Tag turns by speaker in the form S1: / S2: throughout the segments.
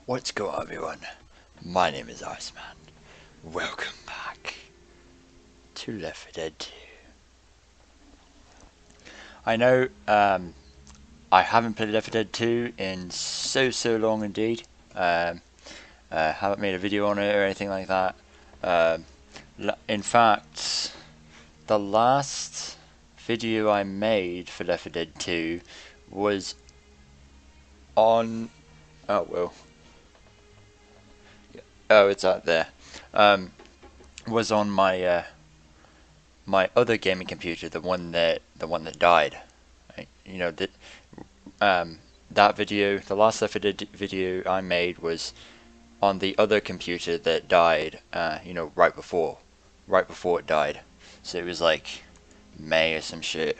S1: What's going on, everyone? My name is Iceman. Welcome back to Left 4 Dead 2. I know I haven't played Left 4 Dead 2 in so long indeed. Haven't made a video on it or anything like that. In fact, the last video I made for Left 4 Dead 2 was on... Oh, well. Oh, it's out there. Was on my my other gaming computer, the one that died. You know that that video, the last Left 4 Dead video I made was on the other computer that died. You know, right before it died. So it was like May or some shit.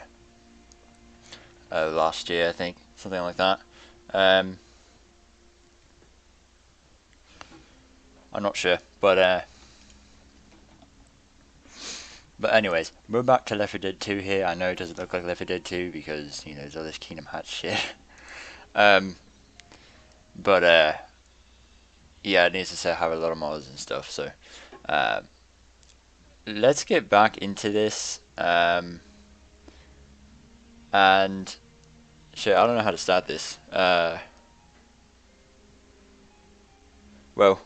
S1: Last year, I think, something like that. I'm not sure, but anyways, we're back to Left 4 Dead 2 here. I know it doesn't look like Left 4 Dead 2 because, you know, there's all this Kingdom Hearts shit. Yeah, it needs to have a lot of mods and stuff, so let's get back into this. And shit, I don't know how to start this. Well,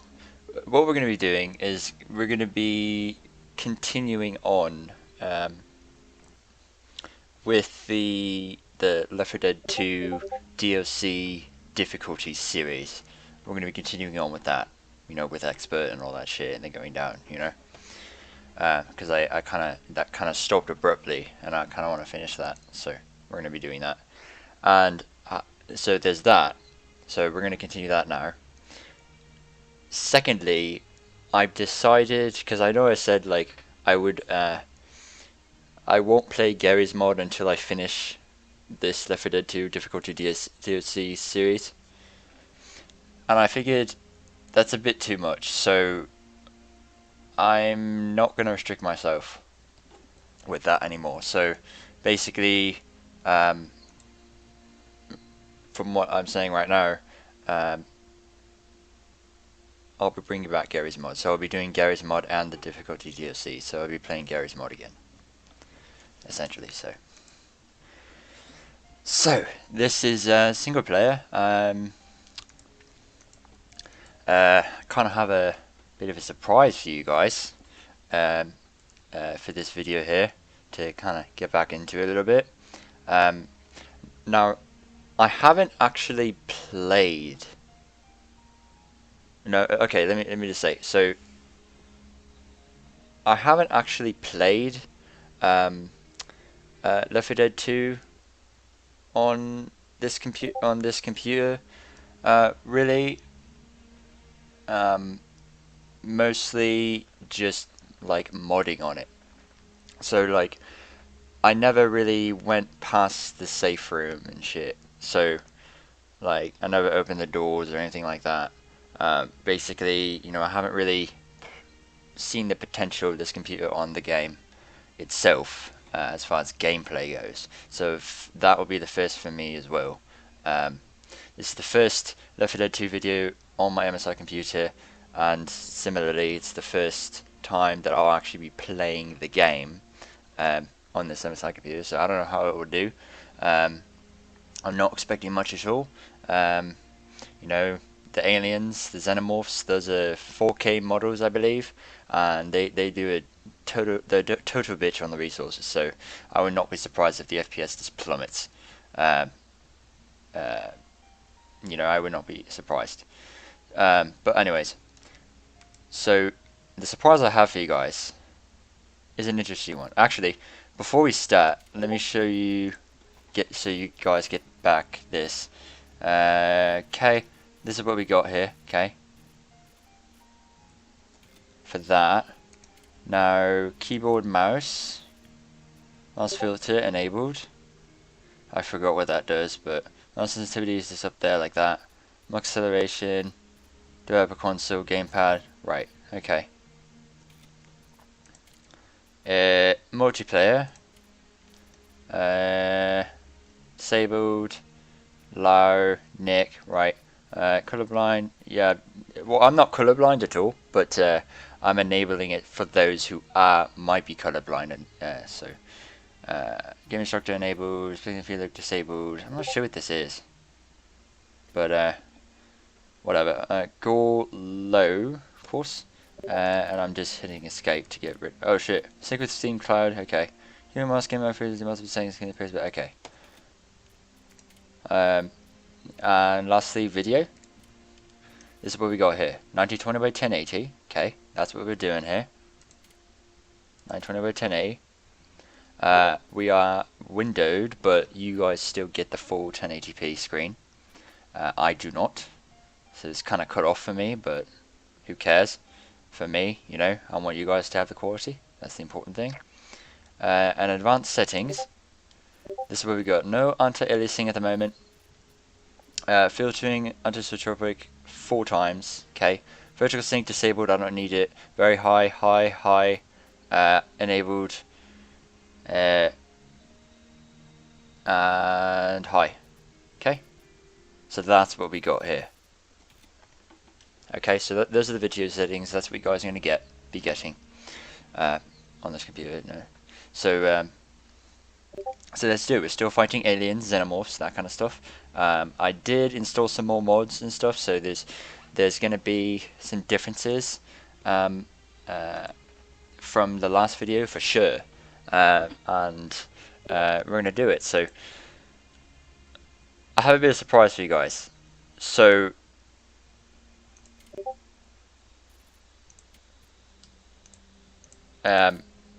S1: what we're going to be doing is we're going to be continuing on with the Left 4 Dead 2 DLC difficulty series. We're going to be continuing on with that, you know, with expert and all that shit, and then going down, you know, because that kind of stopped abruptly, and I kind of want to finish that, so we're going to be doing that, and so there's that. So we're going to continue that now. Secondly, I've decided, because I know I said like I would, I won't play Gary's mod until I finish this Left 4 Dead 2 difficulty DLC series, and I figured that's a bit too much, so I'm not going to restrict myself with that anymore. So basically, from what I'm saying right now, I'll be bringing back Gary's mod. So I'll be doing Gary's mod and the difficulty DLC. So I'll be playing Gary's mod again, essentially. So this is single player. Kind of have a bit of a surprise for you guys for this video here, to kind of get back into it a little bit. Now, I haven't actually played. No, okay. Let me just say. So, I haven't actually played Left 4 Dead 2 on this computer. Really, mostly just like modding on it. So like, I never really went past the safe room and shit. So, like, I never opened the doors or anything like that. Basically, you know, I haven't really seen the potential of this computer on the game itself, as far as gameplay goes. So that will be the first for me as well. This is the first Left 4 Dead 2 video on my MSI computer, and similarly, it's the first time that I'll actually be playing the game on this MSI computer. So I don't know how it will do. I'm not expecting much at all. You know, the aliens, the xenomorphs, those are 4K models, I believe, and they do a total bitch on the resources. So I would not be surprised if the FPS just plummets. You know, I would not be surprised. But anyways, so the surprise I have for you guys is an interesting one. Actually, before we start, let me show you, so you guys get back this. Okay. This is what we got here, okay? For that. Now, keyboard, mouse filter enabled. I forgot what that does, but mouse sensitivity is just up there like that. Mouse acceleration, developer console, gamepad, right, okay. Multiplayer. Disabled, low, Nick, right. Colorblind, yeah. Well, I'm not colorblind at all, but I'm enabling it for those who might be colorblind. And game instructor enabled, speaking field look disabled. I'm not sure what this is, but whatever. Go low, of course, and I'm just hitting escape to get rid. Oh shit! Sync with Steam Cloud. Okay. Human mask game mode must be saying it's appears, but okay. And lastly, video. This is what we got here. 1920 by 1080. Okay, that's what we're doing here. 1920 by 1080. We are windowed, but you guys still get the full 1080p screen. I do not. So it's kind of cut off for me, but who cares? For me, you know, I want you guys to have the quality. That's the important thing. And advanced settings. This is where we got no anti-aliasing at the moment. Filtering anisotropic 4 times. Okay. Vertical sync disabled. I don't need it. Very high, high, high. Enabled. And high. Okay. So that's what we got here. Okay, so those are the video settings. That's what you guys are going to be getting on this computer. No. So let's do it. We're still fighting aliens, xenomorphs, that kind of stuff. I did install some more mods and stuff, so there's going to be some differences from the last video for sure, and we're going to do it. So I have a bit of a surprise for you guys. So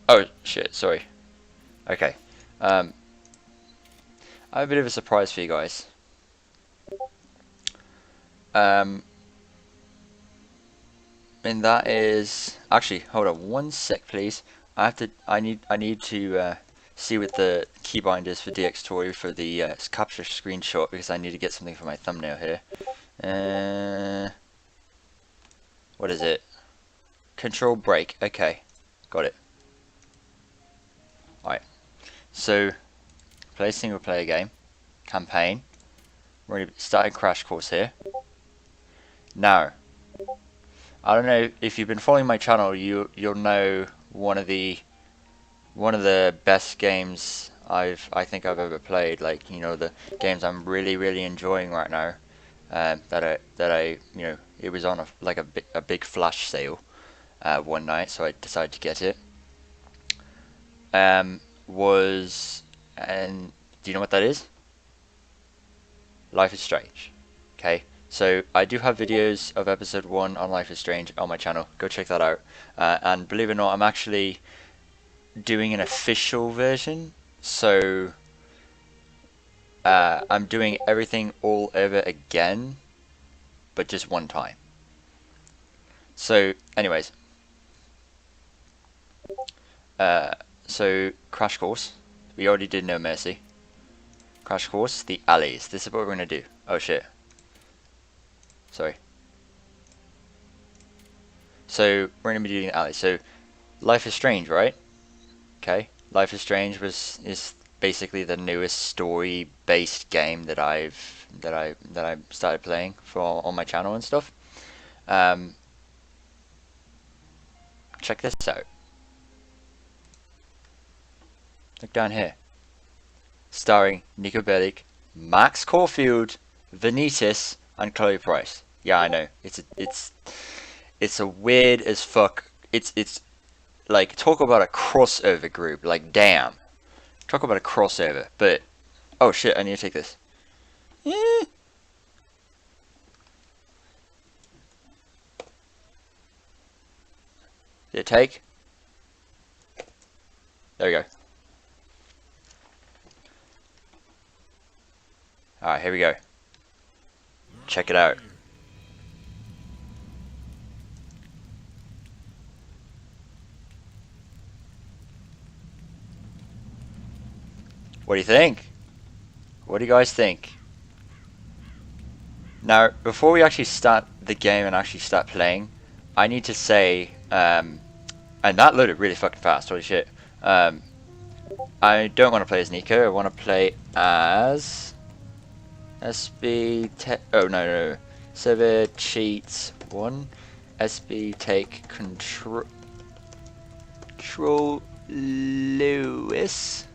S1: oh shit, sorry. Okay. I have a bit of a surprise for you guys. And that is actually, hold on one sec, please. I need to see what the keybind is for DxTory for the capture screenshot, because I need to get something for my thumbnail here. What is it? Control break. Okay, got it. Alright, so play single player game, campaign. We're going to start a crash course here. Now, I don't know if you've been following my channel, you'll know one of the best games I think I've ever played. Like, you know, the games I'm really enjoying right now. That I you know, it was on a big flash sale one night, so I decided to get it. And do you know what that is? Life is Strange. Okay, so I do have videos of episode 1 on Life is Strange on my channel. Go check that out. And believe it or not, I'm actually doing an official version. So I'm doing everything all over again, but just one time. So, anyways. So crash course. We already did No Mercy. Crash course, the alleys. This is what we're gonna do. Oh shit. Sorry. So we're gonna be doing the alleys. So Life is Strange, right? Okay. Life is Strange is basically the newest story-based game that I started playing on my channel and stuff. Check this out. Look down here. Starring Nico Bellic, Max Caulfield, Vanitas, and Chloe Price. Yeah, I know. It's a weird as fuck. It's like, talk about a crossover group. Like, damn. Talk about a crossover. But oh shit, I need to take this. Did it take? There we go. Alright, here we go. Check it out. What do you think? What do you guys think? Now, before we actually start the game and actually start playing, I need to say, and that loaded really fucking fast, holy shit. I don't want to play as Nico, I want to play as... oh, no. server cheats 1, SB take control Lewis.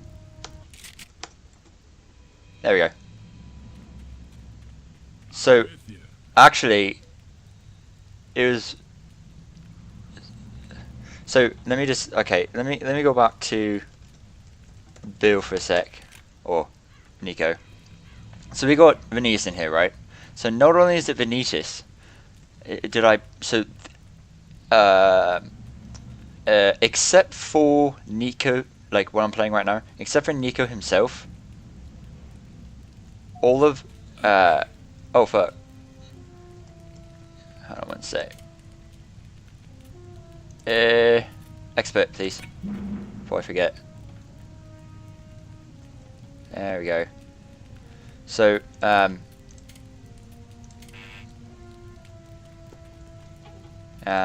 S1: There we go. So actually it was, so let me just, okay, let me go back to Bill for a sec, or Nico. So we got Vanitas in here, right? So not only is it Vanitas, except for Nico, like what I'm playing right now, except for Nico himself, all of, oh fuck, hold on one sec. Expert, please, before I forget. There we go. So, I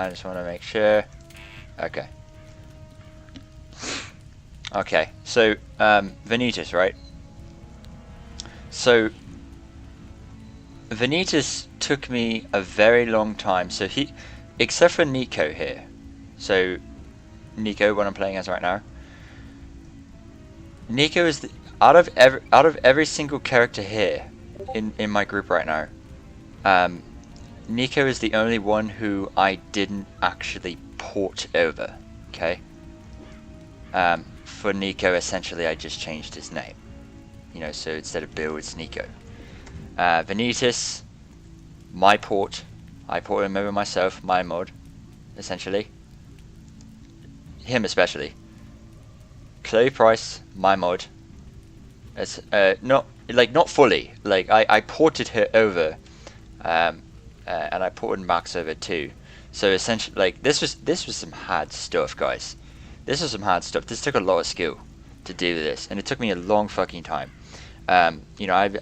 S1: just want to make sure. Okay. Okay, so, Vanitas, right? So, Vanitas took me a very long time. So except for Nico here. So, Nico, what I'm playing as right now. Nico is out of every single character here in my group right now. Nico is the only one who I didn't actually port over. Okay. For Nico, essentially, I just changed his name. You know, so instead of Bill, it's Nico. Vanitas, my port. I ported him over myself, my mod, essentially. Him especially. Chloe Price, my mod. It's not fully. Like I ported her over, and I ported Max over too. So essentially, like this was some hard stuff, guys. This was some hard stuff. This took a lot of skill to do this, and it took me a long fucking time. You know,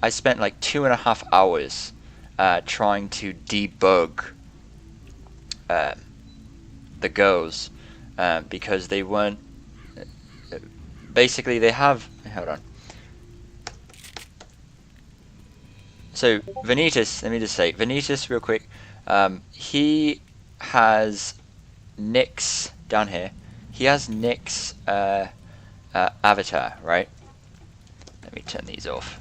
S1: I spent like 2.5 hours trying to debug the girls because they weren't. Basically, they have. Hold on. So Vanitas, let me just say, Vanitas, real quick. He has Nick's down here. He has Nick's avatar, right? Let me turn these off.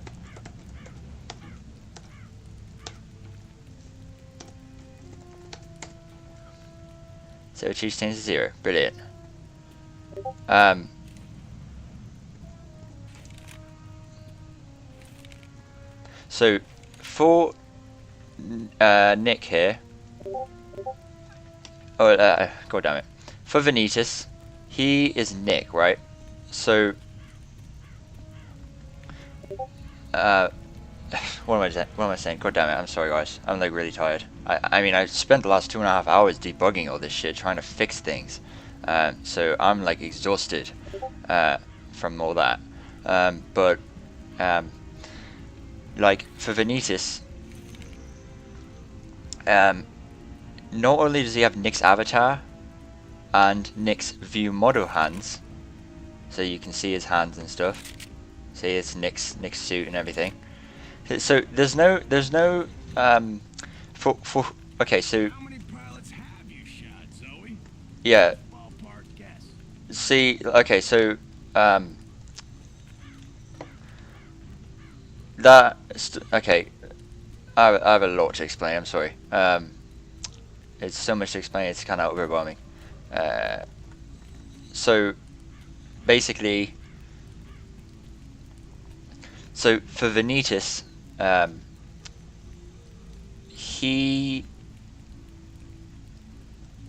S1: So cheese change to 0. Brilliant. So for Nick here. Oh, god damn it. For Vanitas, he is Nick, right? So what am I saying? God damn it! I'm sorry, guys. I'm like really tired. I mean, I spent the last 2.5 hours debugging all this shit, trying to fix things. So I'm like exhausted from all that. But like for Vanitas, not only does he have Nick's avatar and Nick's view model hands, so you can see his hands and stuff. See, it's Nick's suit and everything. So there's no okay, so
S2: how many pilots have you shot, Zoe?
S1: yeah.
S2: Ballpark guess.
S1: See, okay, so okay. I have a lot to explain. I'm sorry. It's so much to explain. It's kind of overwhelming. So basically, so for Vanitas,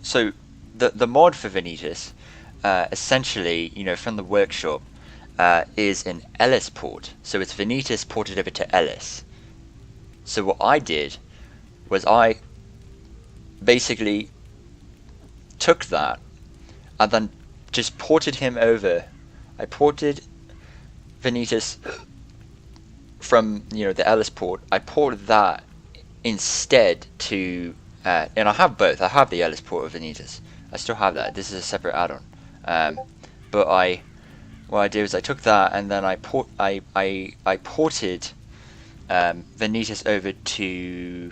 S1: so the mod for Vanitas, essentially, you know, from the workshop, is an Ellis port. So it's Vanitas ported over to Ellis. So what I did was I basically took that and then just ported him over. I ported Vanitas from, you know, the Ellis port. I ported that instead to and I have both. I have the Ellis port of Vanitas. I still have that. This is a separate add-on. But what I did was I took that and then I ported Vanitas over to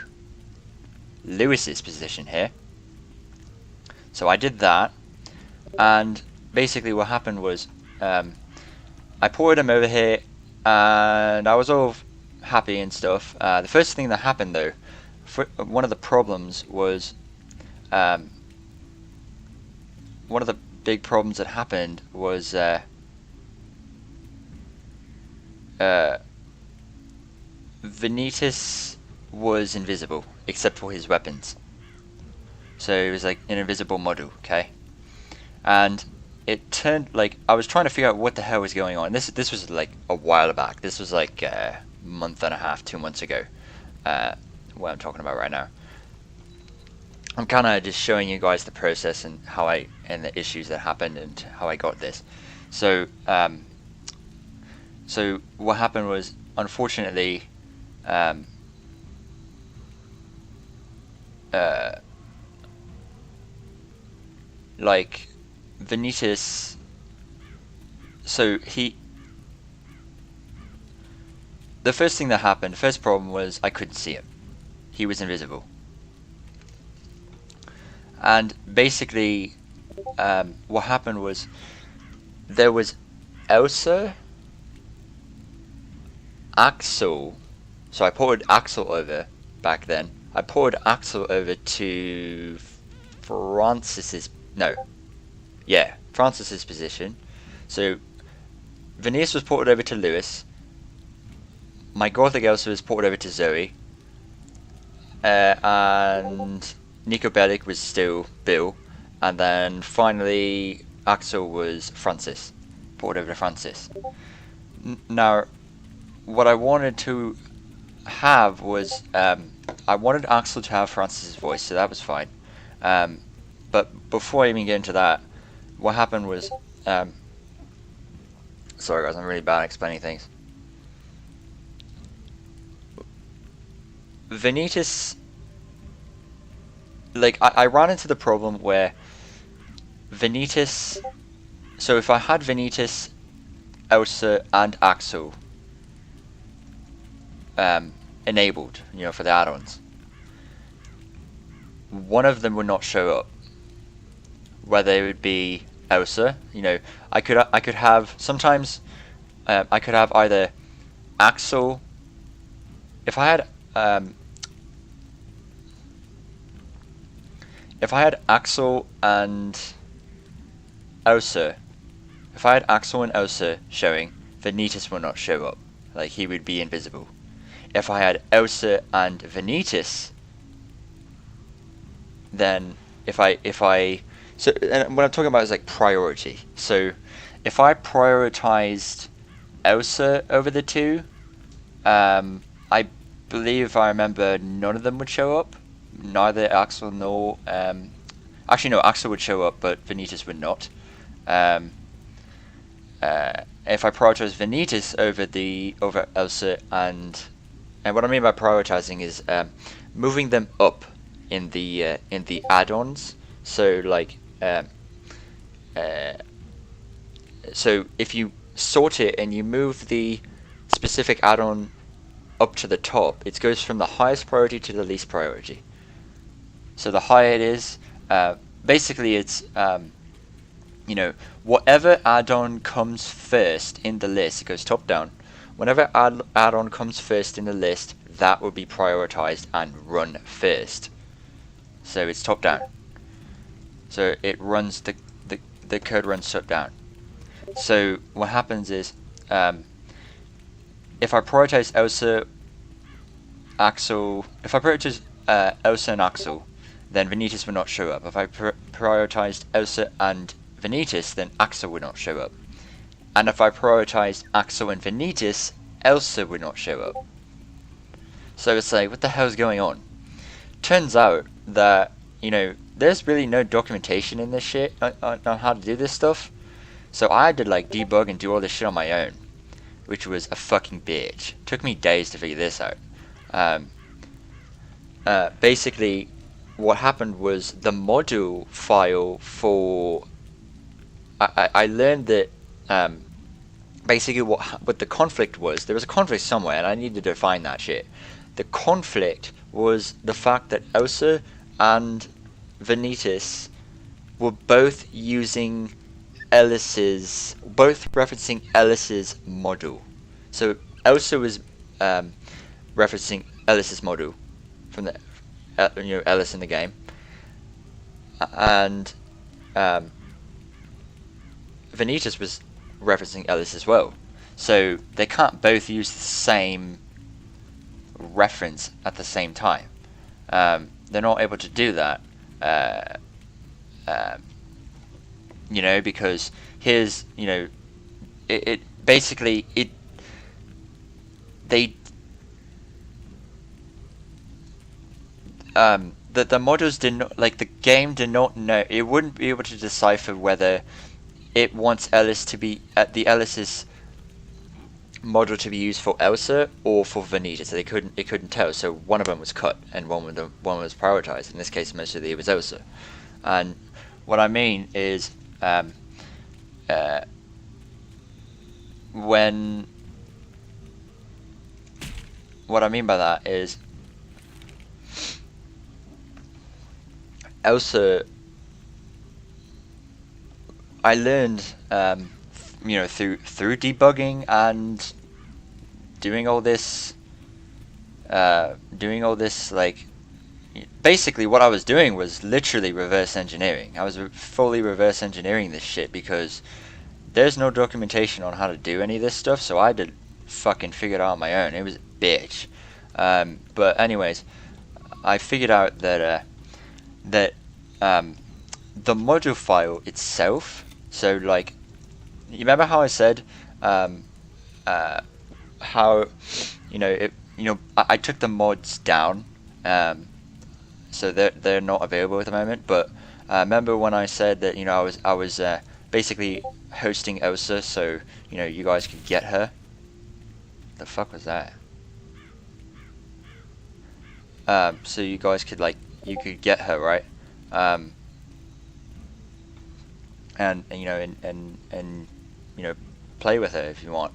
S1: Lewis's position here. So I did that, and basically what happened was I ported him over here, and I was all happy and stuff. The first thing that happened though, one of the problems was one of the big problems that happened was Vanitas was invisible except for his weapons, so it was like an invisible model, okay? And it turned like I was trying to figure out what the hell was going on. This was like a while back. This was like a month and a half, 2 months ago. What I'm talking about right now. I'm kind of just showing you guys the process and how and the issues that happened and how I got this. So so what happened was, unfortunately, like Vanitas, so the first thing that happened, the first problem was I couldn't see him. He was invisible. And basically, what happened was there was Elsa, Axel. So I ported Axel over back then. I ported Axel over to Francis's position. So Vanitas was ported over to Lewis. My Gothic Elsa was ported over to Zoe. And Nico Bellic was still Bill. And then finally Axel was Francis. Ported over to Francis. Now, what I wanted to have was I wanted Axel to have Francis's voice, so that was fine. But before I even get into that, what happened was sorry guys, I'm really bad at explaining things. Vanitas, like I ran into the problem where Vanitas, so if I had Vanitas, Elsa and Axel enabled, for the add-ons, one of them would not show up. Whether it would be Elsa, I could have sometimes I could have either Axel. If I had Axel and Elsa, showing, Vanitas will not show up. Like, he would be invisible. If I had Elsa and Vanitas, then so, and what I'm talking about is like priority. So if I prioritized Elsa over the two, I believe, if I remember, none of them would show up. Neither Axel nor actually no, Axel would show up, but Vanitas would not. If I prioritize Vanitas over Elsa, and what I mean by prioritizing is moving them up in the add-ons. So like so if you sort it and you move the specific add-on up to the top, it goes from the highest priority to the least priority. So the higher it is, basically it's whatever add-on comes first in the list, it goes top down. Whenever add-on comes first in the list, that will be prioritized and run first. So it's top down. So it runs the code runs top down. So what happens is, if I prioritize Elsa, Axel, if I prioritize Elsa and Axel, then Vanitas will not show up. If I prioritized Elsa and Vanitas, then Axel would not show up. And if I prioritized Axel and Vanitas, Elsa would not show up. So it's like, what the hell is going on? Turns out that, there's really no documentation in this shit on how to do this stuff. So I had to like debug and do all this shit on my own, which was a fucking bitch. Took me days to figure this out. Basically, what happened was the module file for... I learned that basically what the conflict was, there was a conflict somewhere, and I need to define that shit. The conflict was the fact that Elsa and Vanitas were both using both referencing Ellis's model. So Elsa was referencing Ellis's model from the Ellis in the game, and Vanitas was referencing Ellis as well. So they can't both use the same reference at the same time. They're not able to do that, because here's, it basically, they, the models did not, like, the game did not know, it wouldn't be able to decipher whether it wants Ellis to be, the Ellis's model to be used for Elsa or for Vanita, so it couldn't tell. So one of them was cut and one was prioritized. In this case, mostly it was Elsa. And what I mean is, what I mean by that is, Elsa, I learned, through debugging and doing all this, like, basically what I was doing was literally reverse engineering. I was fully reverse engineering this shit because there's no documentation on how to do any of this stuff, so I did fucking figure it out on my own. It was a bitch. But anyways, I figured out that the module file itself, so like, you remember how I said how I took the mods down, so they're not available at the moment. But remember when I said that I was basically hosting Elsa, so you guys could get her. The fuck was that? So you guys could get her, right? And play with her if you want.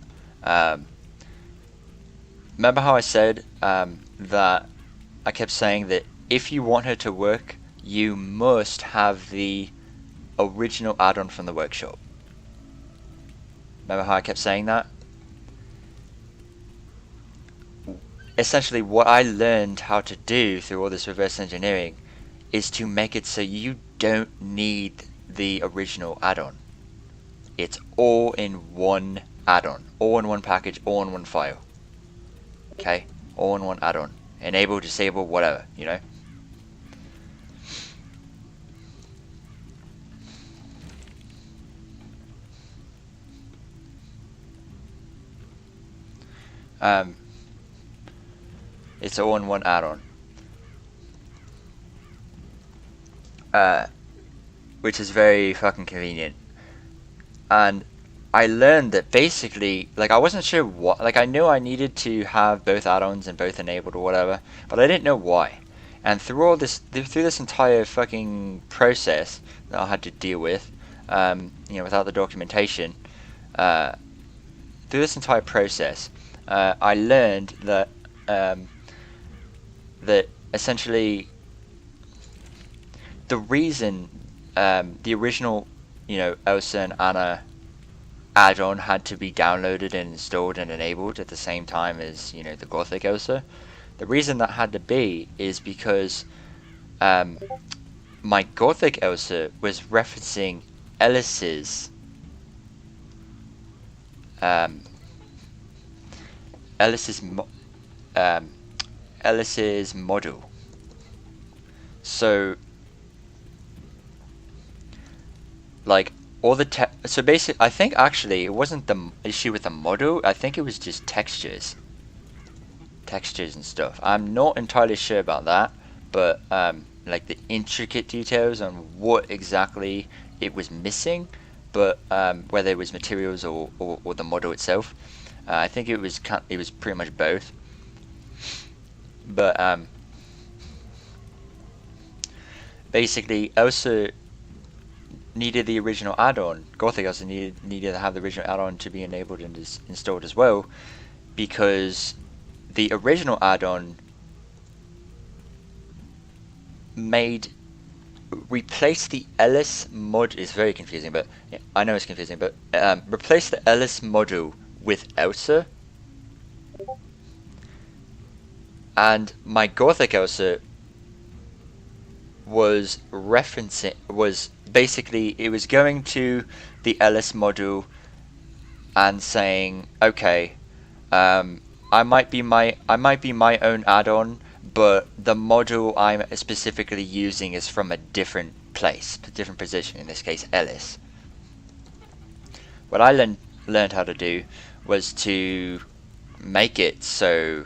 S1: Remember how I said that I kept saying that if you want her to work, you must have the original add-on from the workshop. Remember how I kept saying that? Essentially, what I learned how to do through all this reverse engineering is to make it so you don't need the original add-on. It's all in one add-on, all in one package, all in one file. Okay, all in one add-on. Enable, disable, whatever, It's all in one add-on. Which is very fucking convenient. And I learned that basically, like, I wasn't sure what, like, I knew I needed to have both add-ons and both enabled or whatever, but I didn't know why. And through this entire fucking process that I had to deal with, without the documentation, through this entire process, I learned that that essentially the reason the original, Elsa and Anna add-on had to be downloaded and installed and enabled at the same time as, the Gothic Elsa. The reason that had to be is because my Gothic Elsa was referencing Ellis's Ellis's model. So, like, all the so basically, I think actually it wasn't the issue with the model. I think it was just textures and stuff. I'm not entirely sure about that, but like the intricate details on what exactly it was missing, but whether it was materials or the model itself, I think it was pretty much both. But basically, Elsa needed the original add-on. Gothic Elsa needed to have the original add-on to be enabled and installed as well, because the original add-on made replace the Ellis mod. It's very confusing, but yeah, I know it's confusing. But replace the Ellis module with Elsa, and my Gothic Elsa was basically, it was going to the Ellis module and saying, okay, I might be my own add-on, but the module I'm specifically using is from a different place, a different position, in this case Ellis. What I learned how to do was to make it so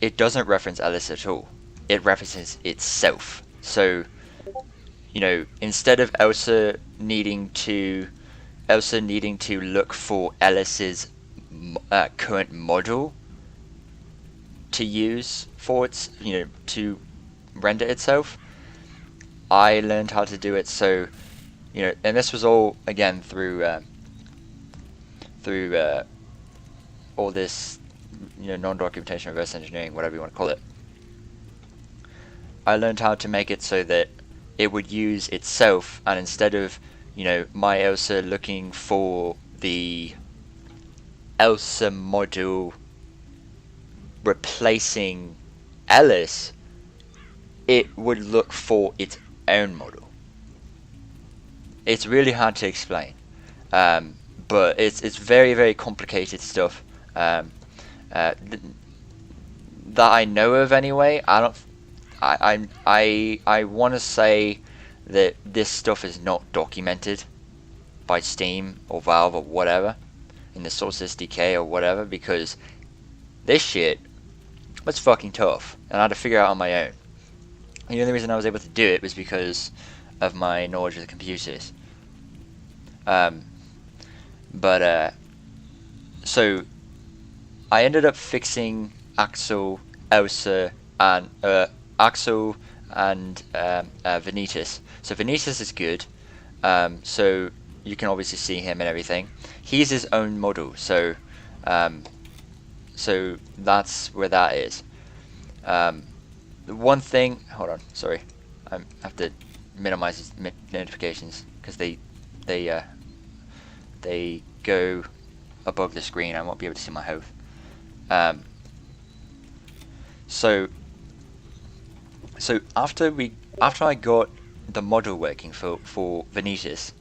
S1: it doesn't reference Ellis at all. It references itself. So, you know, instead of Elsa needing to look for Ellis's current model to use for its, to render itself, I learned how to do it so, and this was all again through all this, non-documentation, reverse engineering, whatever you want to call it. I learned how to make it so that it would use itself, and instead of, my Elsa looking for the Elsa module replacing Ellis, it would look for its own model. It's really hard to explain, but it's very, very complicated stuff that I know of anyway. I want to say that this stuff is not documented by Steam or Valve or whatever in the Source SDK or whatever, because this shit was fucking tough and I had to figure it out on my own. The only reason I was able to do it was because of my knowledge of the computers. So I ended up fixing Axel, Elsa, and Vanitas. So Vanitas is good. So you can obviously see him and everything. He's his own model, so so that's where that is. The one thing, hold on, sorry, I have to minimize these notifications because they go above the screen. I won't be able to see my health. So after I got the model working for Vanitas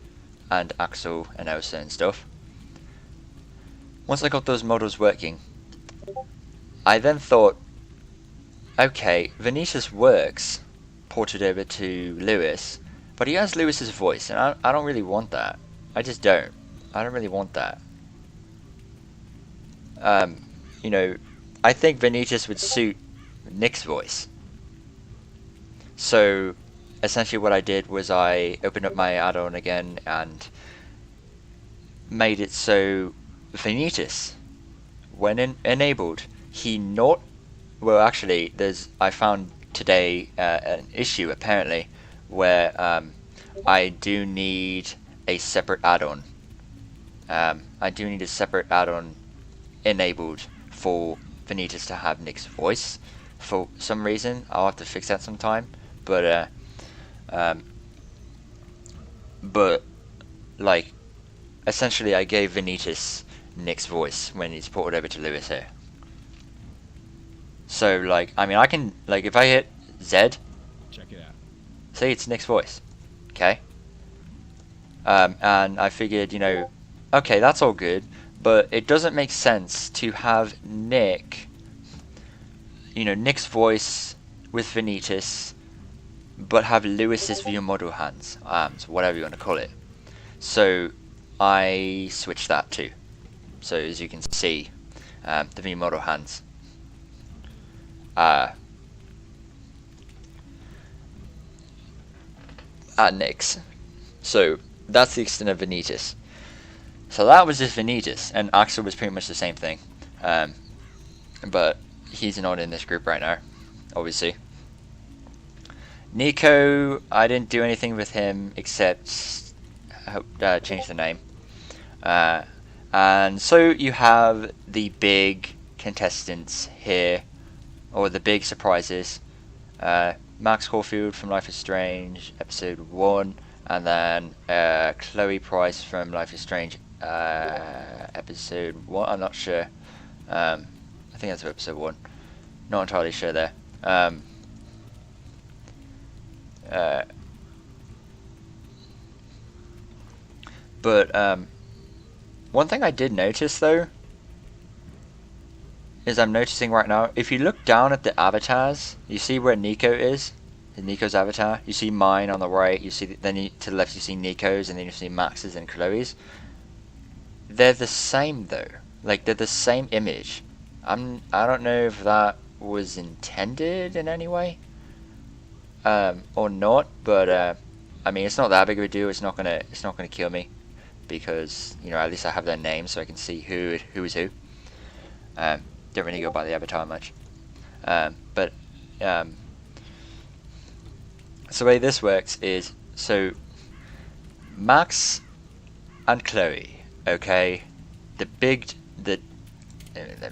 S1: and Axel and Elsa and stuff, once I got those models working, I then thought, okay, Vanitas works ported over to Lewis, but he has Lewis's voice, and I don't really want that. I just don't. I don't really want that. I think Vanitas would suit Nick's voice. So essentially what I did was I opened up my add-on again and made it so Vanitas, when enabled, I found today an issue apparently where I do need a separate add-on. I do need a separate add-on enabled for Vanitas to have Nick's voice for some reason. I'll have to fix that sometime, but like essentially I gave Vanitas Nick's voice when he's ported over to Lewis here. So like, I mean, I can, like, if I hit Z,
S2: Check it out.
S1: say it's Nick's voice, okay? And I figured, okay, that's all good, but it doesn't make sense to have Nick's voice with Vanitas, but have Lewis's view model hands, so whatever you want to call it. So I switched that too. So as you can see, the view model hands at Nick's. So that's the extent of Vanitas. So that was just Vanitas, and Axel was pretty much the same thing. But he's not in this group right now, obviously. Nico, I didn't do anything with him except change the name. Uh, and so you have the big contestants here, or the big surprises. Max Caulfield from Life is Strange, episode 1, and then Chloe Price from Life is Strange, episode 1. I'm not sure. I think that's episode 1. Not entirely sure there. But one thing I did notice though is I'm noticing right now, if you look down at the avatars, you see where Nico is, Nico's avatar. You see mine on the right. You see to the left you see Nico's, and then you see Max's and Chloe's. They're the same though. Like they're the same image. I don't know if that was intended in any way, or not. But I mean, it's not that big of a deal. It's not gonna kill me, because at least I have their names so I can see who is who. Don't really go by the avatar much. But so the way this works is, so Max and Chloe, okay, let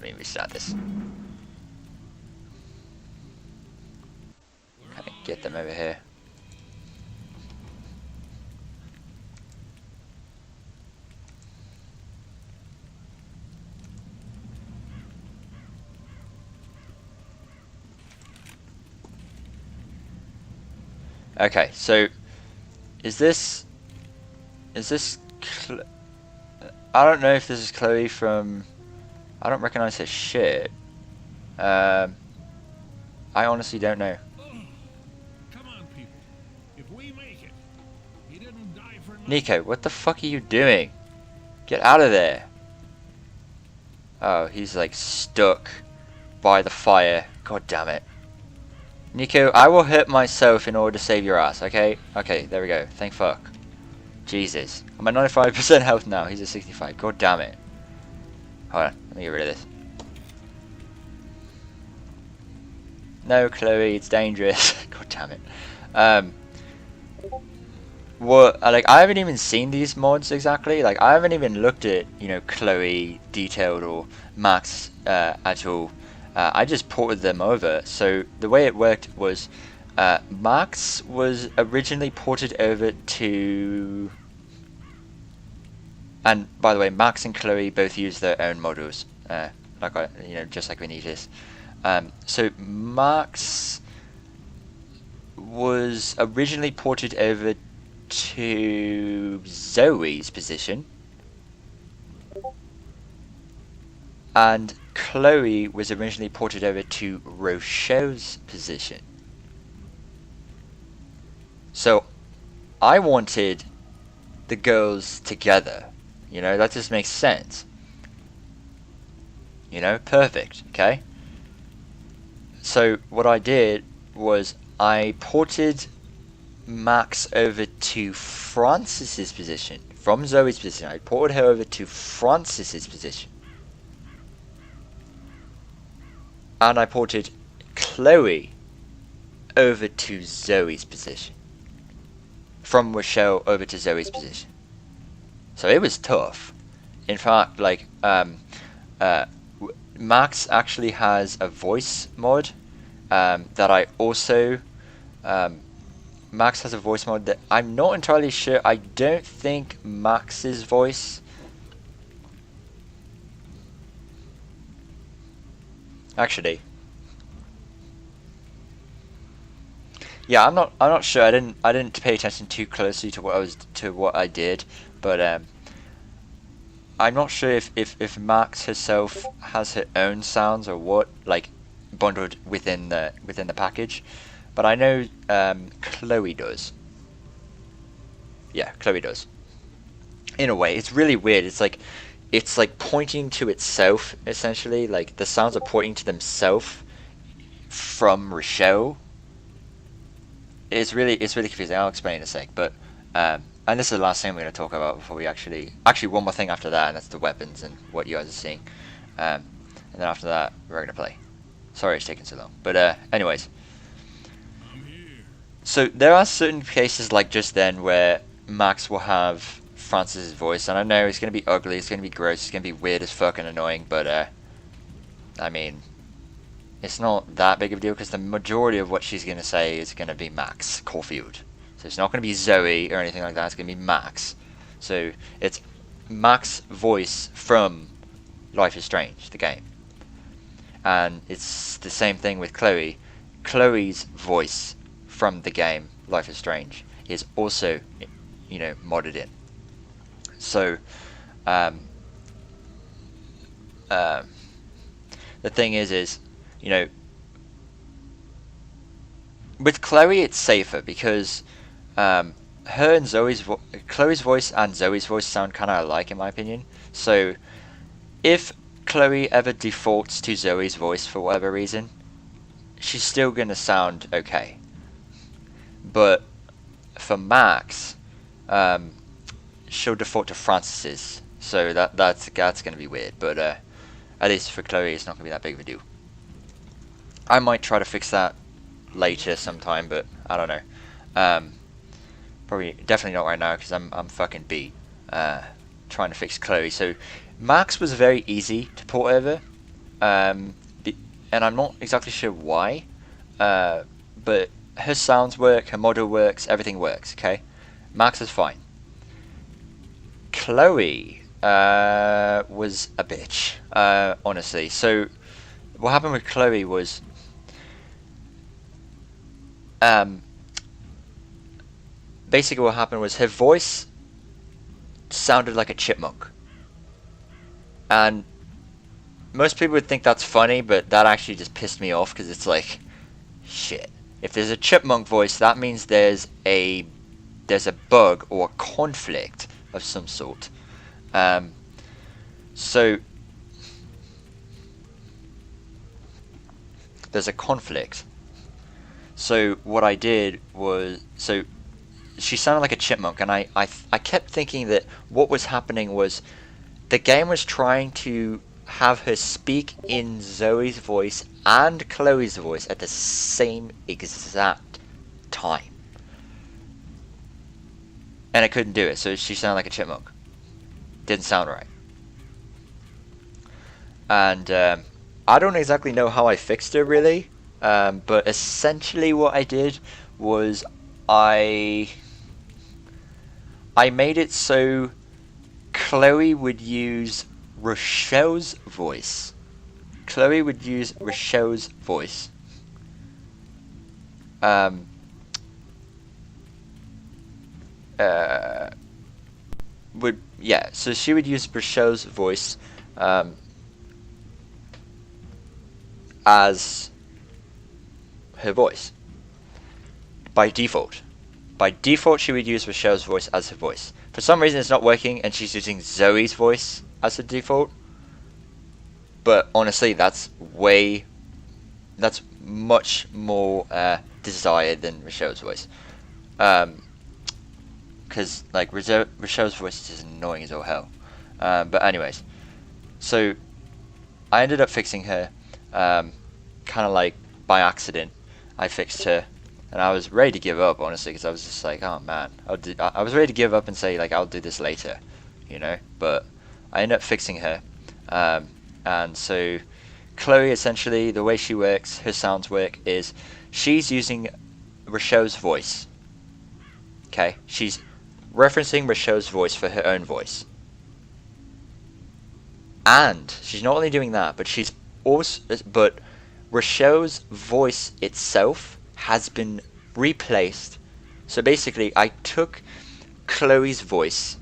S1: me restart this. Kind of get them over here. Okay, so is this I don't know if this is Chloe from, I don't recognize her shit. I honestly don't know.
S2: Come on, people. If we make it, he didn't die for nothing.
S1: Nico, what the fuck are you doing? Get out of there. Oh, he's like stuck by the fire. God damn it. Nico, I will hurt myself in order to save your ass, okay? Okay, there we go. Thank fuck. Jesus. I'm at 95% health now. He's at 65. God damn it. Hold on. Let me get rid of this. No, Chloe, it's dangerous. God damn it. I haven't even seen these mods exactly. Like, I haven't even looked at, Chloe detailed or Max at all. I just ported them over. So the way it worked was, Max was originally ported over to, and by the way, Max and Chloe both use their own models, just like Benitez. So Max was originally ported over to Zoe's position, and Chloe was originally ported over to Rochelle's position. So I wanted the girls together. That just makes sense. Perfect, okay? So what I did was I ported Max over to Francis's position from Zoe's position. I ported her over to Francis's position. And I ported Chloe over to Zoe's position. From Rochelle over to Zoe's position. So it was tough. In fact, Max actually has a voice mod that I also... Max has a voice mod that I'm not entirely sure. I don't think Max's voice... Actually... Yeah, I'm not sure. I didn't pay attention too closely to what I did, but I'm not sure if Max herself has her own sounds or what, like bundled within the package. But I know Chloe does. Yeah, Chloe does. In a way, it's really weird. It's like pointing to itself essentially. Like the sounds are pointing to themselves from Rochelle. It's really confusing. I'll explain in a sec. But and this is the last thing we're going to talk about before we actually one more thing after that, and that's the weapons and what you guys are seeing. And then after that, we're going to play. Sorry it's taking so long. But anyways.
S2: I'm here.
S1: So there are certain cases like just then where Max will have Francis's voice, and I know it's gonna be ugly, it's gonna be gross, it's gonna be weird as fucking annoying, but I mean, it's not that big of a deal because the majority of what she's gonna say is gonna be Max Caulfield. So it's not gonna be Zoe or anything like that. It's gonna be Max. So it's Max voice from Life is Strange, the game, and it's the same thing with Chloe. Chloe's voice from the game Life is Strange is also, modded in. So, um, uh, the thing is, you know, with Chloe it's safer because her and Chloe's voice and Zoe's voice sound kind of alike in my opinion. So if Chloe ever defaults to Zoe's voice for whatever reason, she's still gonna sound okay. But for Max, she'll default to Francis's, so that's gonna be weird. But at least for Chloe, it's not gonna be that big of a deal. I might try to fix that later sometime, but I don't know. Probably definitely not right now because I'm fucking beat trying to fix Chloe. So Max was very easy to port over, and I'm not exactly sure why, but her sounds work, her model works, everything works. Okay, Max is fine. Chloe was a bitch, honestly. So what happened with Chloe was, basically what happened was her voice sounded like a chipmunk, and most people would think that's funny, but that actually just pissed me off because it's like, shit. If there's a chipmunk voice, that means there's a bug or a conflict of some sort. So there's a conflict. So what I did was, so she sounded like a chipmunk, and I kept thinking that what was happening was the game was trying to have her speak in Zoe's voice and Chloe's voice at the same exact time. And I couldn't do it, so she sounded like a chipmunk. Didn't sound right. And I don't exactly know how I fixed her really, but essentially what I did was I made it so Chloe would use Rochelle's voice. Chloe would use Rochelle's voice. So she would use Rochelle's voice as her voice by default. By default, she would use Rochelle's voice as her voice. For some reason, it's not working, and she's using Zoe's voice as her default. But honestly, that's much more desired than Rochelle's voice. Because like Rochelle's voice is just annoying as all hell. But anyways, so I ended up fixing her, kind of like by accident. I fixed her. And I was ready to give up, honestly, because I was just like, oh man, I was ready to give up and say, like, I'll do this later, But I ended up fixing her. And so Chloe, essentially, the way she works, her sounds work, is she's using Rochelle's voice. Okay? She's referencing Rochelle's voice for her own voice. And she's not only doing that, but Rochelle's voice itself has been replaced. So basically, I took Chloe's voice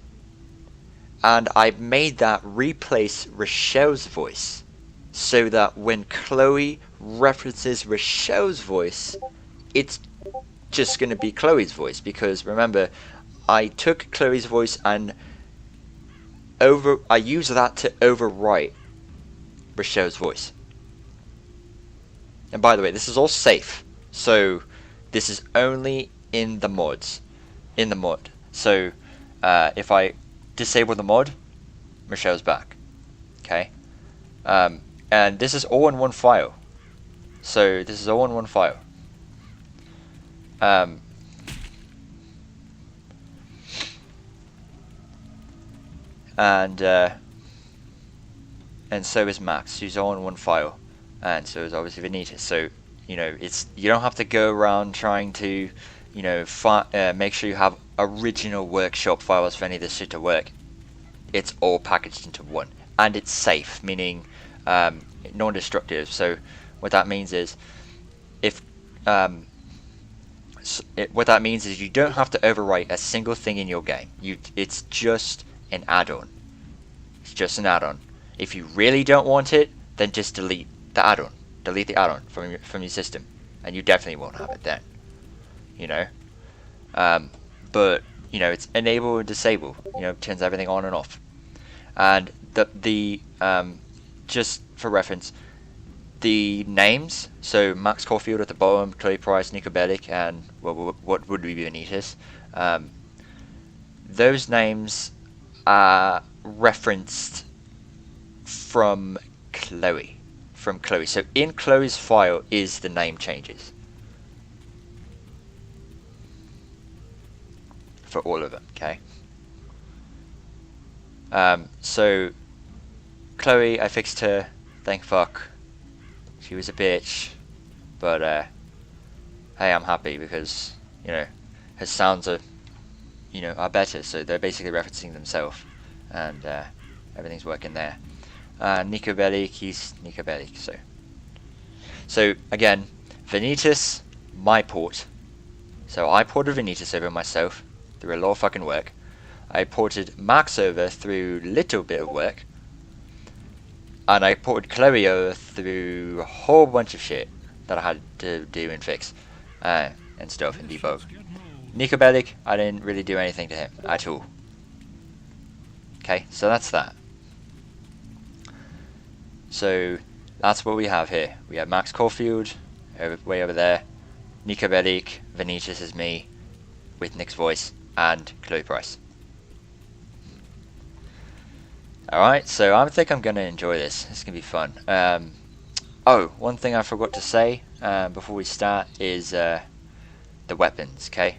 S1: and I made that replace Rochelle's voice, so that when Chloe references Rochelle's voice, it's just going to be Chloe's voice. Because remember, I took Chloe's voice and I used that to overwrite Rochelle's voice. And by the way, this is all safe. So this is only in the mods. So if I disable the mod, Rochelle's back. Okay. And this is all in one file. So this is all in one file. and so is Max, who's all in one file, and so is obviously Vanitas. So it's you don't have to go around trying to make sure you have original workshop files for any of this shit to work. It's all packaged into one, and it's safe, meaning non-destructive. So what that means is if what that means is you don't have to overwrite a single thing in your game. It's just an add-on. It's just an add-on. If you really don't want it, then just delete the add-on. Delete the add-on from your system, and you definitely won't have it then. But it's enable and disable. Turns everything on and off. And the just for reference, the names. So Max Caulfield at the bottom, Chloe Price, Nico Bellic, and what would be Benitez. Those names are referenced from Chloe. So in Chloe's file is the name changes for all of them. Okay. So Chloe, I fixed her. Thank fuck. She was a bitch, but hey, I'm happy because her sounds are better. So they're basically referencing themselves, and everything's working there. Nico Bellic, he's Nico Bellic. So again, Vanitas, my port. So I ported Vanitas over myself through a lot of fucking work. I ported Max over through a little bit of work. And I ported Chloe over through a whole bunch of shit that I had to do and fix and stuff and debug. Nico Bellic, I didn't really do anything to him at all. Okay, so that's that. So that's what we have here. We have Max Caulfield way over there, Nico Bellic, Vanitas is me with Nick's voice, and Chloe Price. Alright, so I think I'm going to enjoy this. It's going to be fun. Oh, one thing I forgot to say before we start is the weapons, okay?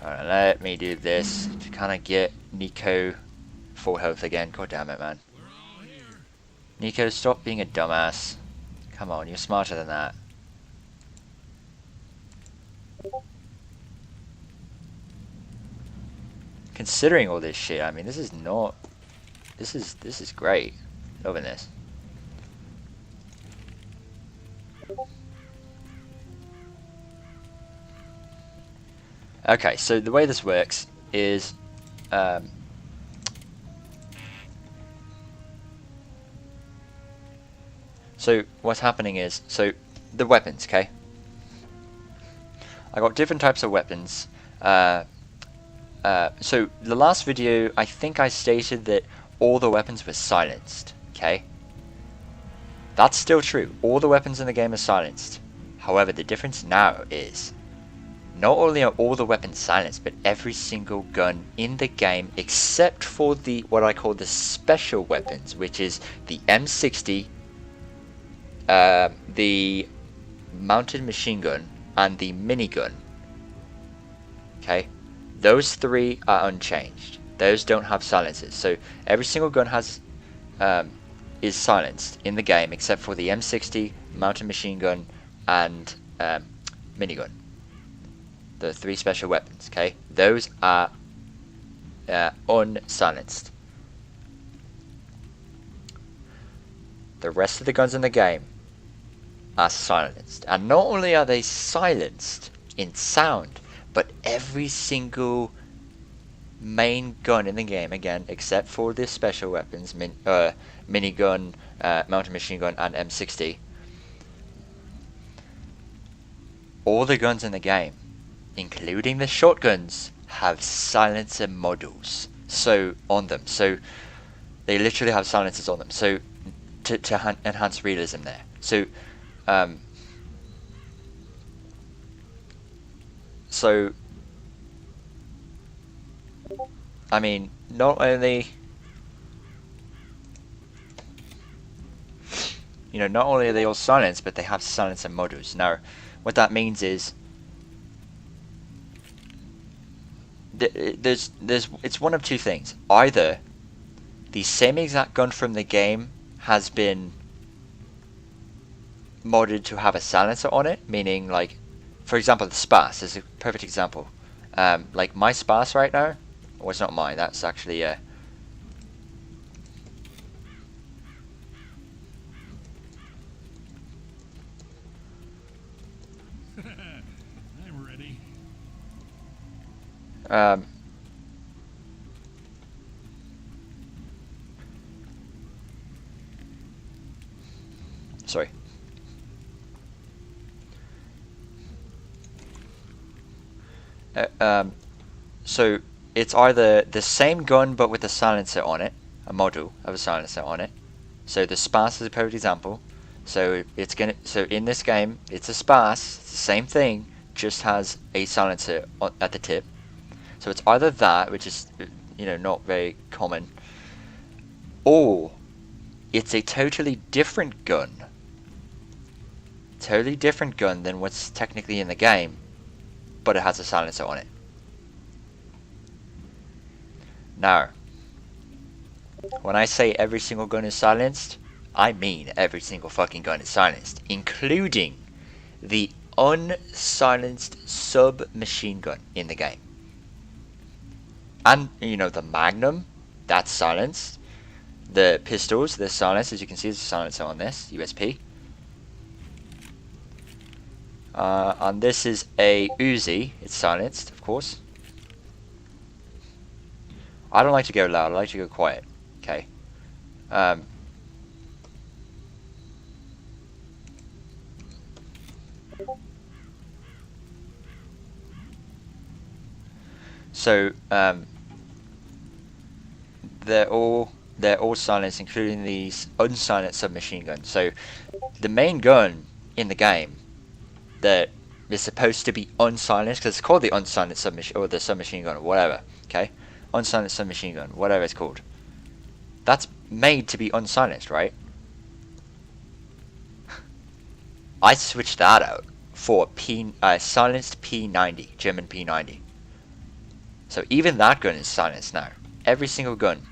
S1: Alright, let me do this to kind of get Nico full health again. God damn it, man. Nico, stop being a dumbass. Come on, you're smarter than that. Considering all this shit, I mean, this is not... This is great. Loving this. Okay, so the way this works is so what's happening is, so the weapons, okay? I got different types of weapons. So the last video, I think I stated that all the weapons were silenced, okay? That's still true. All the weapons in the game are silenced. However, the difference now is not only are all the weapons silenced, but every single gun in the game except for the what I call the special weapons, which is the M60, the mounted machine gun, and the minigun. Okay? Those three are unchanged. Those don't have silencers. So every single gun has is silenced in the game except for the M60, mounted machine gun, and minigun. The three special weapons. Okay, those are unsilenced. The rest of the guns in the game are silenced, and not only are they silenced in sound, but every single main gun in the game, again, except for the special weapons, minigun, mounted machine gun, and M60. All the guns in the game, including the shotguns, have silencer models on them. So they literally have silencers on them. So to enhance realism there. So I mean, not only are they all silenced, but they have silencer models. Now, what that means is it's one of two things. Either the same exact gun from the game has been modded to have a silencer on it, meaning like, for example, the Spas is a perfect example. Like my Spas right now, well, it's not mine, that's actually
S2: I'm ready.
S1: um, sorry. So it's either the same gun but with a silencer on it, a model of a silencer on it. So the Spas is a perfect example. So in this game it's a Spas, it's the same thing, just has a silencer at the tip. So it's either that, which is not very common, or it's a totally different gun. Totally different gun than what's technically in the game, but it has a silencer on it. Now, when I say every single gun is silenced, I mean every single fucking gun is silenced, including the unsilenced submachine gun in the game. And, the Magnum, that's silenced. The pistols, they're silenced. As you can see, there's a silencer on this, USP. And this is a Uzi, it's silenced, of course. I don't like to go loud, I like to go quiet. Okay. So they're all silenced, including these unsilenced submachine guns. So the main gun in the game that is supposed to be unsilenced, because it's called the unsilenced submachine or the submachine gun or whatever. Okay, unsilenced submachine gun, whatever it's called. That's made to be unsilenced, right? I switched that out for silenced P90, German P90. So even that gun is silenced now. Every single gun,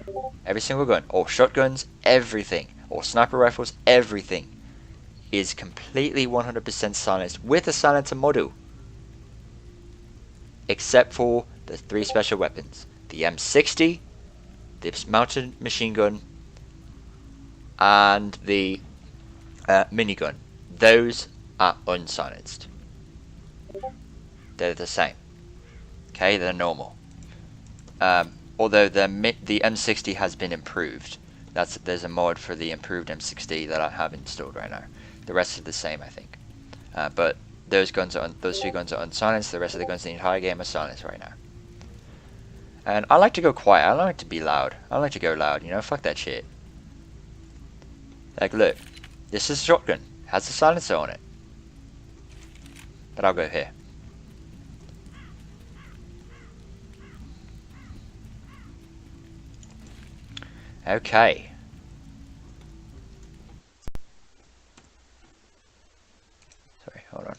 S1: or shotguns, everything, or sniper rifles, everything is completely 100% silenced with a silencer module. Except for the 3 special weapons. The M60, the mounted machine gun, and the minigun. Those are unsilenced. They're the same. Okay, they're normal. Although the M60 has been improved. There's a mod for the improved M60 that I have installed right now. The rest are the same, I think. But those 3 guns are unsilenced. The rest of the guns in the entire game are silenced right now. And I like to go quiet. I don't like to be loud. I don't like to go loud. Fuck that shit. Like, look, this is a shotgun. Has a silencer on it. But I'll go here. Okay. Sorry, hold on.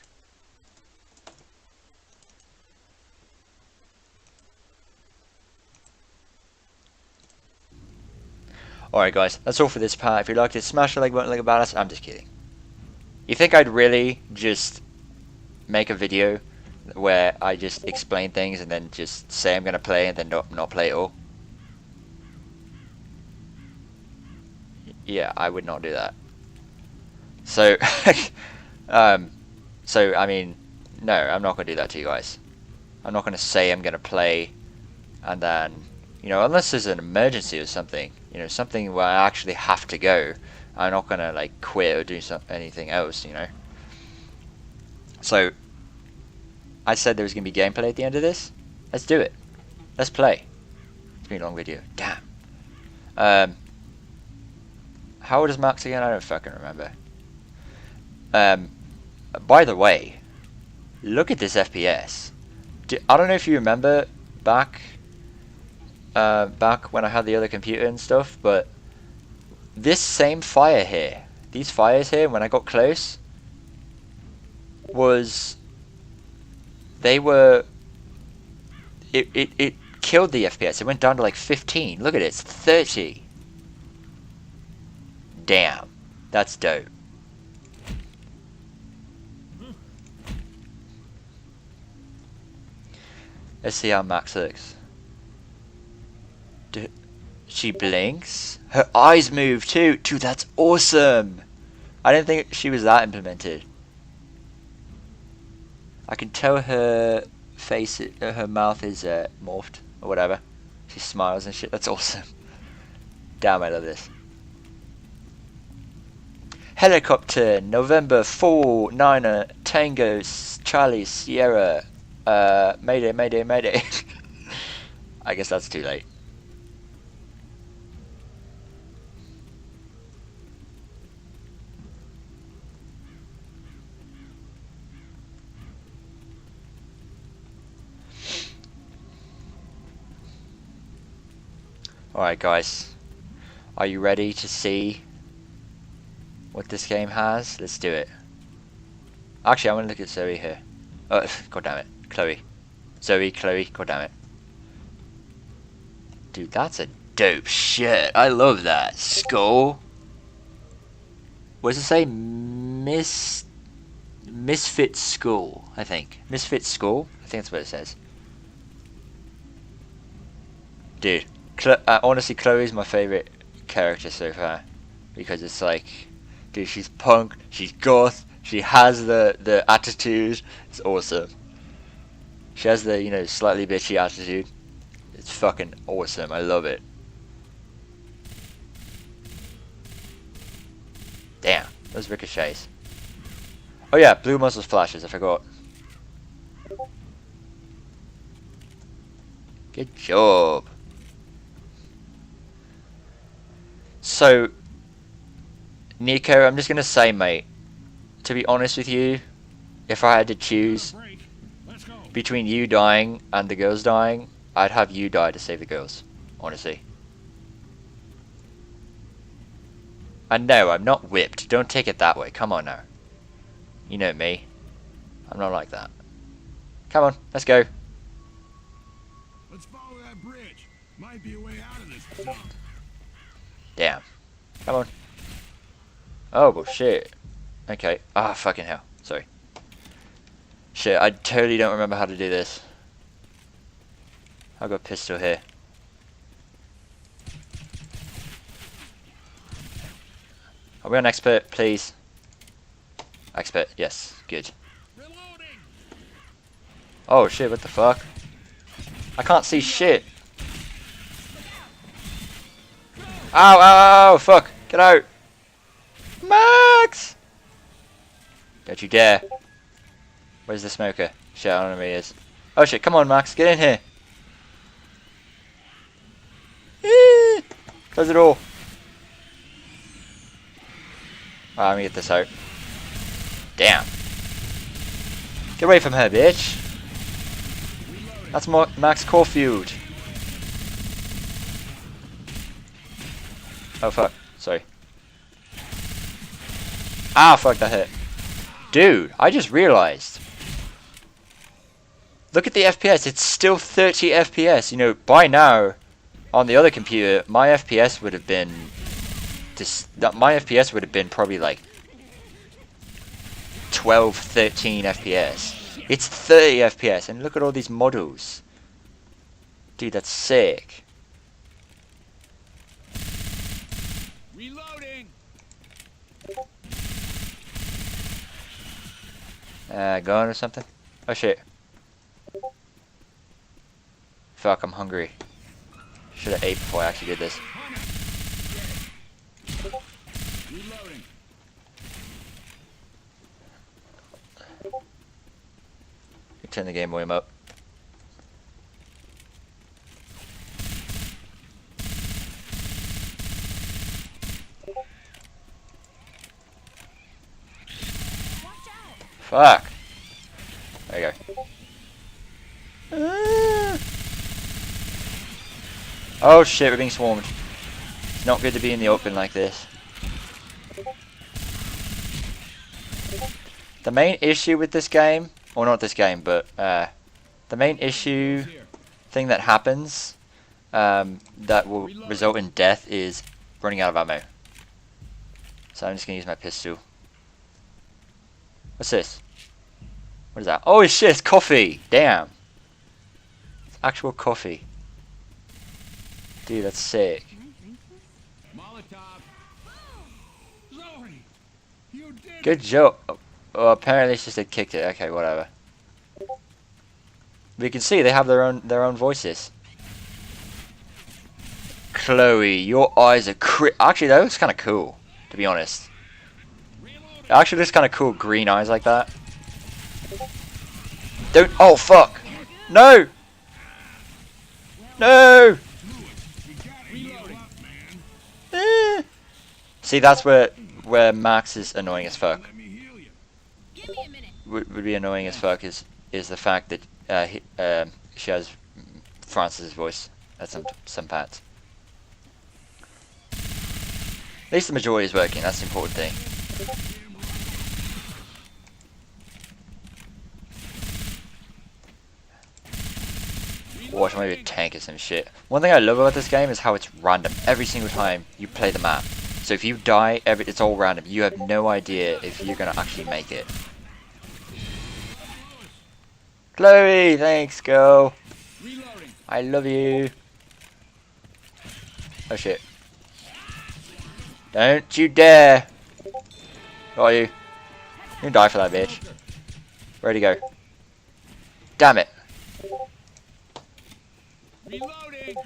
S1: Alright guys, that's all for this part. If you liked it, smash the like button like a badass. I'm just kidding. You think I'd really just make a video where I just explain things and then just say I'm gonna play and then not play at all? Yeah, I would not do that. So, I mean, no, I'm not gonna do that to you guys. I'm not gonna say I'm gonna play and then, unless there's an emergency or something, something where I actually have to go, I'm not gonna like quit or do anything else, So, I said there was gonna be gameplay at the end of this. Let's do it. Let's play. It's been a long video. Damn. How old is Max again? I don't fucking remember. By the way, look at this FPS. I don't know if you remember back when I had the other computer and stuff, but this same fire here, these fires here, when I got close, it killed the FPS. It went down to like 15. Look at it, it's 30. Damn. That's dope. Let's see how Max looks. She blinks. Her eyes move too. Dude, that's awesome. I didn't think she was that implemented. I can tell her face, her mouth is morphed or whatever. She smiles and shit. That's awesome. Damn, I love this. Helicopter, November 4, Niner, Tango, Charlie, Sierra. Mayday, mayday, mayday. I guess that's too late. Alright guys, are you ready to see what this game has? Let's do it. Actually, I'm gonna look at Zoe here. Oh, god damn it. Chloe. Zoe, Chloe, god damn it. Dude, that's a dope shit. I love that. Skull. What does it say? Misfit Skull, I think. Misfit Skull? I think that's what it says. Dude. Honestly, Chloe's my favorite character so far, because it's like, dude, she's punk, she's goth, she has the attitude. It's awesome. She has the, you know, slightly bitchy attitude. It's fucking awesome. I love it. Damn, those ricochets. Oh yeah, blue muzzle flashes. I forgot. Good job. So, Nico, I'm just gonna say, mate, to be honest with you, if I had to choose between you dying and the girls dying, I'd have you die to save the girls, honestly. And no, I'm not whipped. Don't take it that way. Come on now. You know me. I'm not like that. Come on, let's go.
S2: Let's follow that bridge. Might be a way out of this.
S1: Damn. Come on. Oh, well, shit. Okay. Ah, fucking hell. Sorry. Shit, I totally don't remember how to do this. I've got a pistol here. Are we on expert, please? Expert, yes. Good.
S2: Reloading.
S1: Oh, shit, what the fuck? I can't see shit. Ow, ow, ow, fuck. Get out. Max! Don't you dare. Where's the smoker? Shit, I don't know where he is. Oh shit, come on Max, get in here. Close the door. Alright, let me get this out. Damn. Get away from her, bitch. That's Max Caulfield. Oh fuck, sorry. Ah, fuck, that hit. Dude, I just realized. Look at the FPS, it's still 30 FPS. You know, by now, on the other computer, my FPS would have been... my FPS would have been probably like 12, 13 FPS. It's 30 FPS, and look at all these models. Dude, that's sick.
S2: Reloading.
S1: Gun or something? Oh shit. Fuck, I'm hungry. Should have ate before I actually did this.
S2: Reloading.
S1: Turn the game volume up. Fuck. There you go. Oh shit, we're being swarmed. It's not good to be in the open like this. The main issue with this game, or not this game, but the main issue thing that happens that will result in death is running out of ammo. So I'm just gonna use my pistol. What's this? What is that? Oh shit, it's coffee! Damn. It's actual coffee. Dude, that's sick.
S2: Molotov. Zoe, you did
S1: Good
S2: it.
S1: job. Oh, apparently it's just they kicked it. Okay, whatever. But you can see they have their own voices. Chloe, your eyes are actually that looks kind of cool, to be honest. It actually looks kind of cool, green eyes like that. Don't. Oh fuck! No! No! Eh. See, that's where Max is annoying as fuck. Would be annoying as fuck is the fact that she has Francis's voice at some parts. At least the majority is working. That's the important thing. Watch maybe a tank or some shit. One thing I love about this game is how it's random every single time you play the map. So if you die, it's all random. You have no idea if you're gonna actually make it. Chloe, thanks, girl. I love you. Oh shit. Don't you dare. Got you. You're gonna die for that bitch. Where'd he go? Damn it.
S2: Reloading.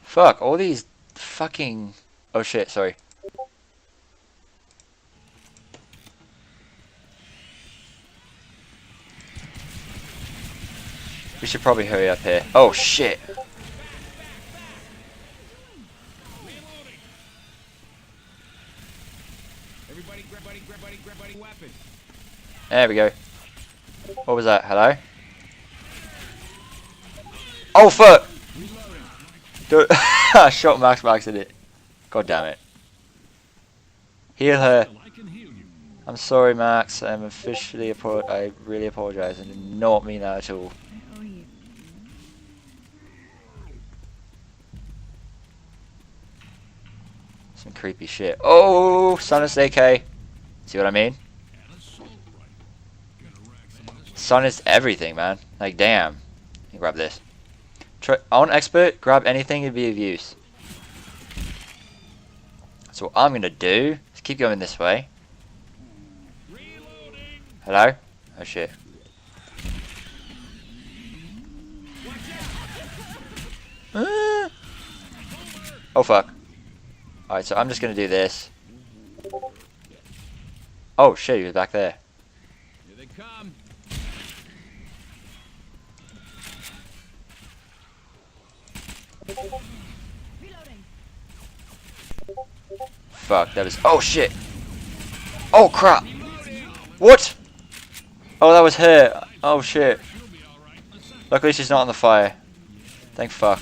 S1: Fuck, all these fucking... Oh shit, sorry. We should probably hurry up here. Oh shit.
S2: Everybody, grab weapon.
S1: There we go. What was that? Hello? Oh fuck! I shot Max in it. God damn it. Heal her.
S2: I can heal you.
S1: I'm sorry, Max. I'm officially I really apologize. I did not mean that at all. Some creepy shit. Oh, Sonus AK. See what I mean? Sun is everything, man. Like, damn. You grab this. On expert, grab anything to be of use. So what I'm gonna do is keep going this way. Hello? Oh shit. Oh fuck. Alright, so I'm just gonna do this. Oh shit, he was back there.
S2: Here they come.
S1: Fuck, that was... Oh shit! Oh crap! What? Oh, that was her. Oh shit. Luckily she's not on the fire. Thank fuck.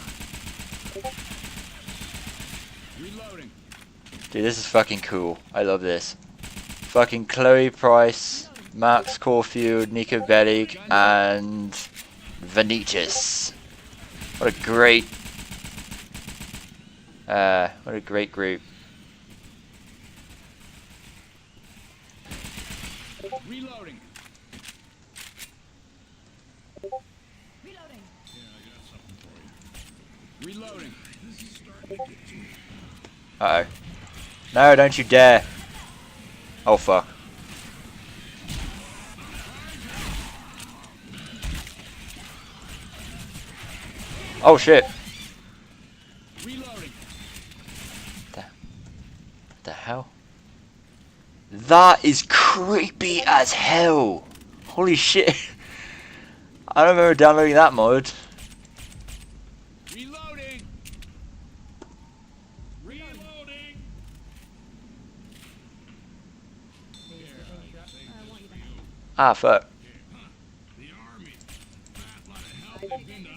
S1: Dude, this is fucking cool. I love this. Fucking Chloe Price, Max Caulfield, Nico Bellic, and Vanitas. What a great group.
S2: Reloading. Reloading.
S1: Uh oh. No, don't you dare. Oh fuck. Oh shit.
S2: Reloading.
S1: What the hell? That is creepy as hell. Holy shit. I don't remember downloading that mod.
S2: Reloading. Reloading.
S1: Ah fuck.
S2: The army. Bad lot of help they've been to us.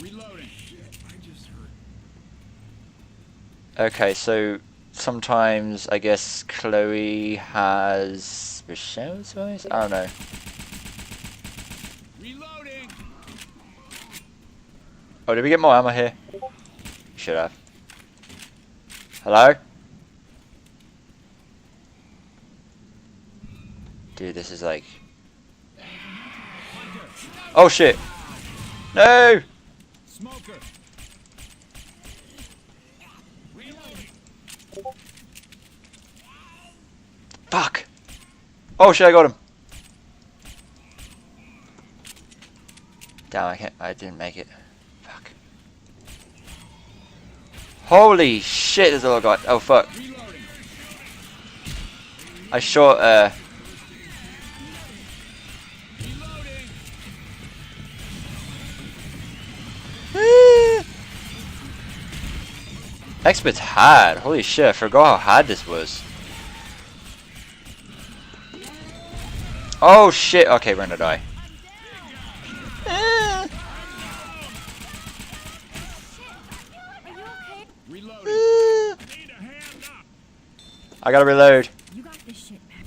S2: Reloading. Shit, I just heard.
S1: Okay, so sometimes I guess Chloe has Michelle's voice? I don't know.
S2: Reloading.
S1: Oh, did we get more ammo here? should have. Hello? Dude, this is like... Oh shit! No!
S2: Smoker.
S1: Fuck! Oh shit, I got him! Damn, I didn't make it. Fuck. Holy shit, there's a lot of guys. Oh fuck. I shot, Expert's hard. Holy shit, I forgot how hard this was. Oh shit, okay, we're gonna die. I gotta reload.
S3: You got this shit, man.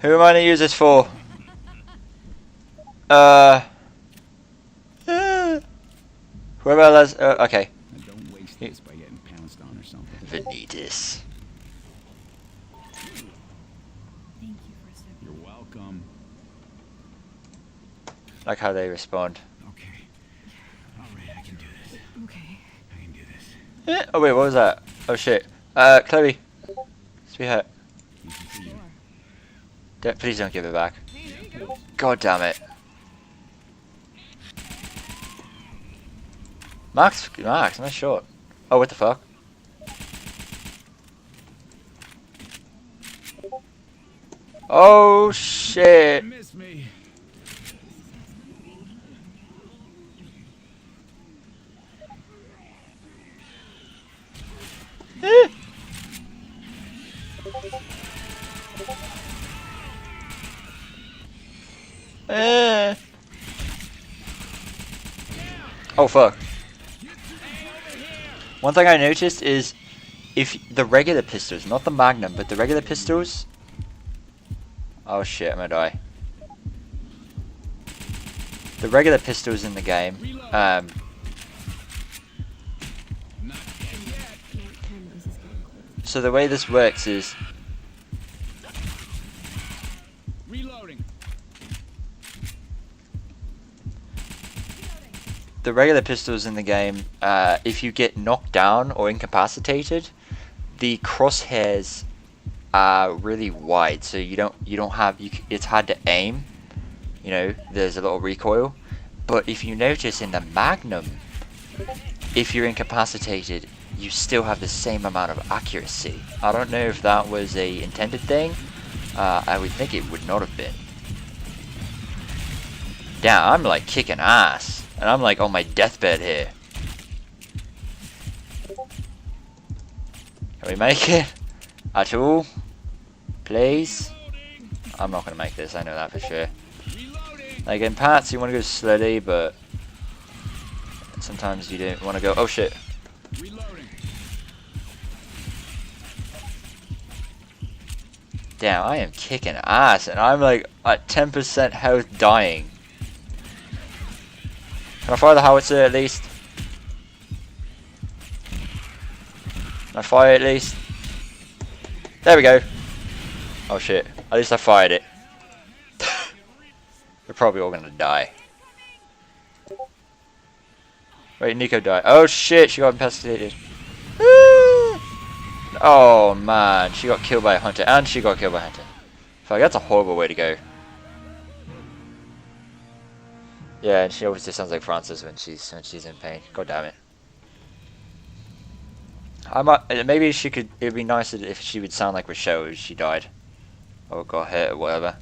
S1: Who am I gonna use this for? Whoever else. Okay.
S4: Don't waste this by getting pounced on or something.
S1: Vanitas.
S3: Thank you for serving.
S4: You're welcome.
S1: Like how they respond.
S4: Okay. Alright, I can do this.
S3: Okay.
S4: I can do this.
S1: Oh wait, what was that? Oh shit. Chloe. Sweetheart. Please don't give it back. God damn it. Max, nice shot. Oh, what the fuck? Oh shit.
S4: Miss me.
S1: Oh fuck. One thing I noticed is if the regular pistols, not the Magnum, but the regular pistols. Oh shit, I'm gonna die. The regular pistols in the game, so the way this works is
S4: Reloading.
S1: the regular pistols in the game, if you get knocked down or incapacitated, the crosshairs are really wide, so you don't have it's hard to aim. You know, there's a little recoil. But if you notice in the Magnum, if you're incapacitated, you still have the same amount of accuracy. I don't know if that was a intended thing. I would think it would not have been. Damn, I'm like kicking ass. And I'm like on my deathbed here. Can we make it? At all? Please? I'm not gonna make this, I know that for sure. Like in parts you want to go slowly, but sometimes you don't want to go. Oh shit. Damn, I am kicking ass and I'm like at 10% health dying. Can I fire the howitzer at least? Can I fire it at least? There we go. Oh shit. At least I fired it. We're probably all gonna die. Wait, Nico died. Oh shit, she got incapacitated. Oh man, she got killed by a hunter and she got killed by a hunter. Fuck, that's a horrible way to go. Yeah, and she obviously sounds like Francis when she's in pain. God damn it. I might, maybe she could. It'd be nicer if she would sound like Rochelle if she died, or got hit or whatever.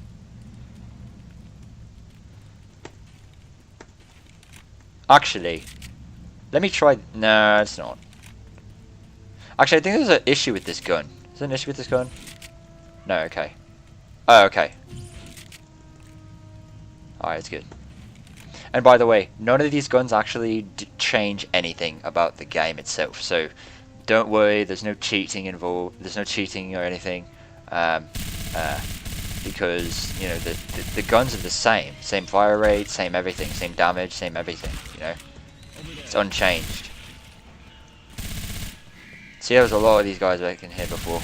S1: Actually, let me try. No, it's not. Actually, I think there's an issue with this gun. Is there an issue with this gun? No. Okay. Oh, okay. Alright, it's good. And by the way, none of these guns actually change anything about the game itself, so don't worry, there's no cheating involved, there's no cheating or anything. because you know the guns are the same fire rate, same everything, same damage, same everything. You know, it's unchanged. See, there was a lot of these guys back in here before.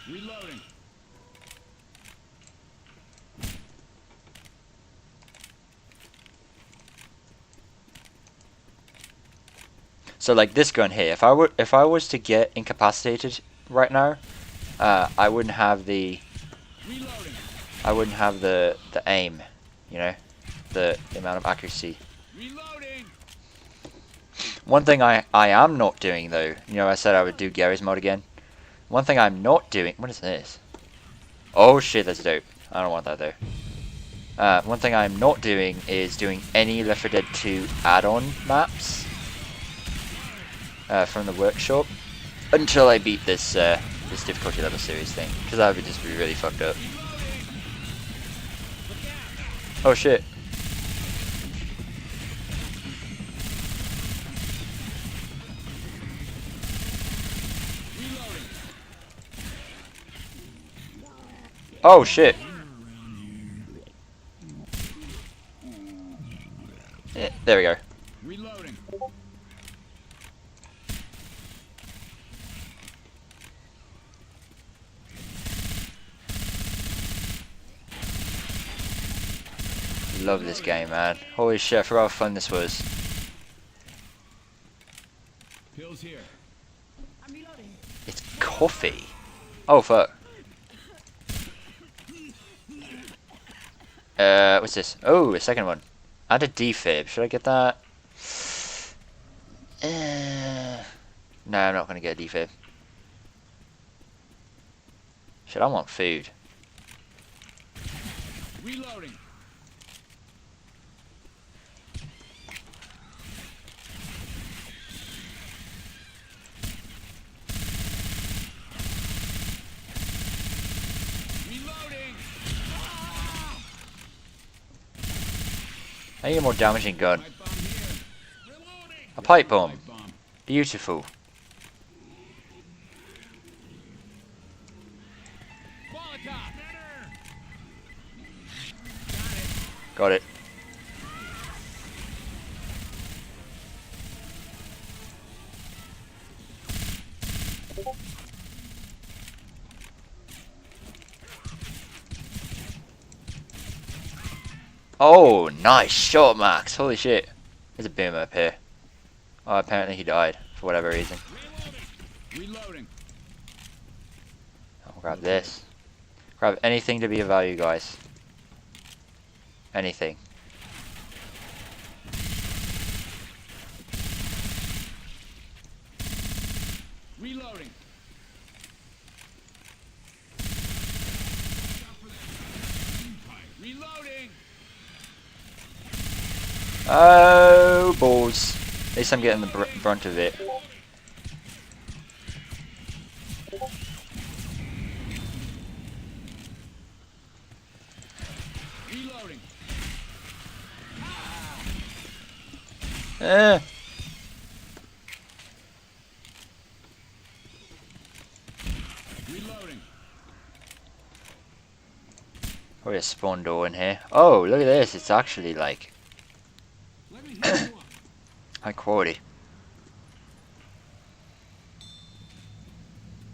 S4: Reloading.
S1: So like this gun here, if I was to get incapacitated right now, I wouldn't have the
S4: Reloading.
S1: the aim, you know, the amount of accuracy.
S4: Reloading.
S1: One thing I am not doing though, you know, I said I would do Gary's mod again. One thing I'm not doing. What is this? Oh shit, that's dope. I don't want that though. One thing I'm not doing is doing any Left 4 Dead 2 add-on maps from the workshop until I beat this this difficulty level series thing, because that would just be really fucked up. Oh shit. Oh shit. There we go.
S4: Reloading.
S1: Love this game, man. Holy shit, I forgot how fun this was.
S4: Pills here.
S1: It's coffee. Oh fuck. What's this? Oh, a second one. Add a defib. Should I get that? No, I'm not gonna get a defib. Shit, I want food.
S4: Reloading. Reloading.
S1: I need a more damaging gun.
S4: Pipe bomb here.
S1: A pipe bomb.
S4: Pipe bomb.
S1: Beautiful.
S4: Molotov.
S1: Got it. Oh, nice shot, Max. Holy shit. There's a boomer up here. Oh, apparently he died for whatever reason.
S4: Reloading.
S1: I'll grab this. Grab anything to be of value, guys. Anything.
S4: Reloading. Reloading.
S1: Oh, balls. At least I'm getting the brunt of it.
S4: Reloading.
S1: Eh.
S4: Reloading.
S1: Probably a spawn door in here. Oh, look at this. It's actually like
S2: Let me heal you up.
S1: high quality.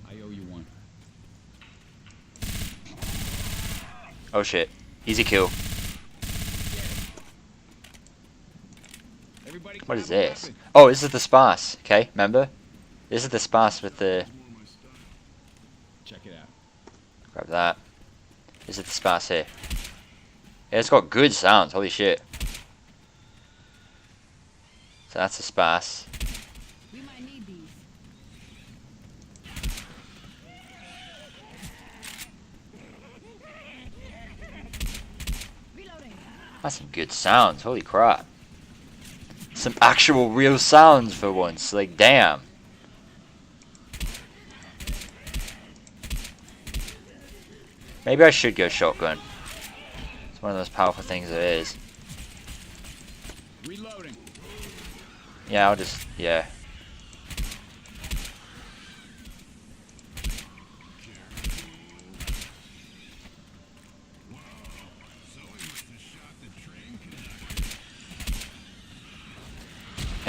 S4: I owe you one.
S1: Oh shit. Easy kill.
S4: Everybody
S1: What is
S4: grab a
S1: this?
S4: weapon.
S1: Oh, this is the sparse. Okay, remember? This is the sparse with the...
S4: Check it out.
S1: Grab that. This is the sparse here. Yeah, it's got good sounds. Holy shit. So that's the sparse.
S3: We might need these. Reloading.
S1: That's some good sounds. Holy crap. Some actual real sounds for once. Like, damn. Maybe I should go shotgun. It's one of the most powerful things there is.
S4: Reloading.
S1: Yeah, I'll just... yeah.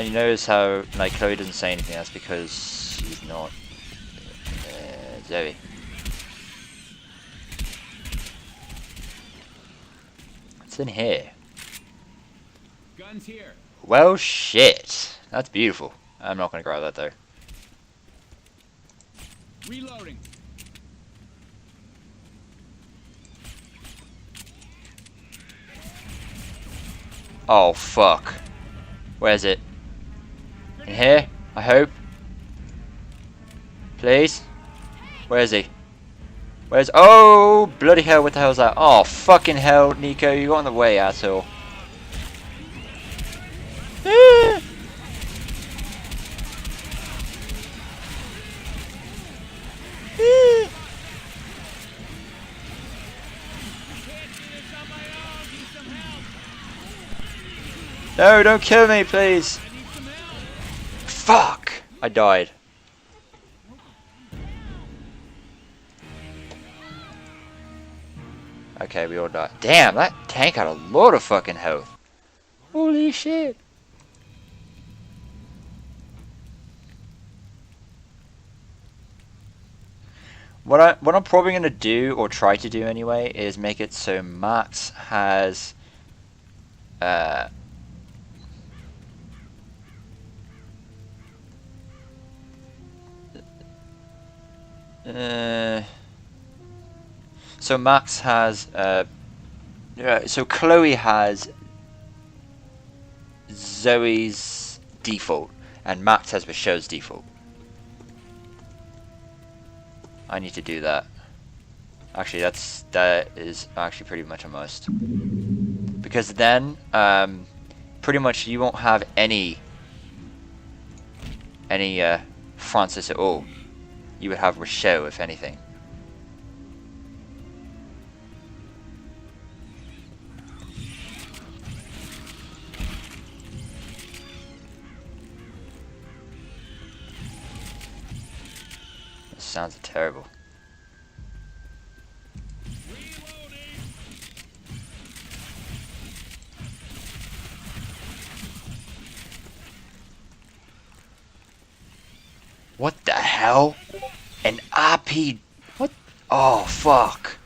S1: And you notice how like Chloe doesn't say anything. That's because she's not Zoe. What's in here?
S4: Guns here.
S1: Well, shit. That's beautiful. I'm not gonna grab that though.
S4: Reloading.
S1: Oh fuck. Where's it? In here? I hope. Please? Where is he? Where's... Oh! Bloody hell, what the hell is that? Oh, fucking hell, Nico, you got in the way, asshole. Ah! Ah! No, don't kill me, please. Fuck! I died. Okay, we all died. Damn, that tank had a lot of fucking health. Holy shit. What I'm probably gonna do, or try to do anyway, is make it so Max has so Max has so Chloe has Zoe's default and Max has Michelle's default. I need to do that. Actually, that is actually pretty much a must. Because then pretty much you won't have any Francis at all. You would have Rochelle, if anything. This sounds terrible. What the hell? An RP... What? Oh, fuck.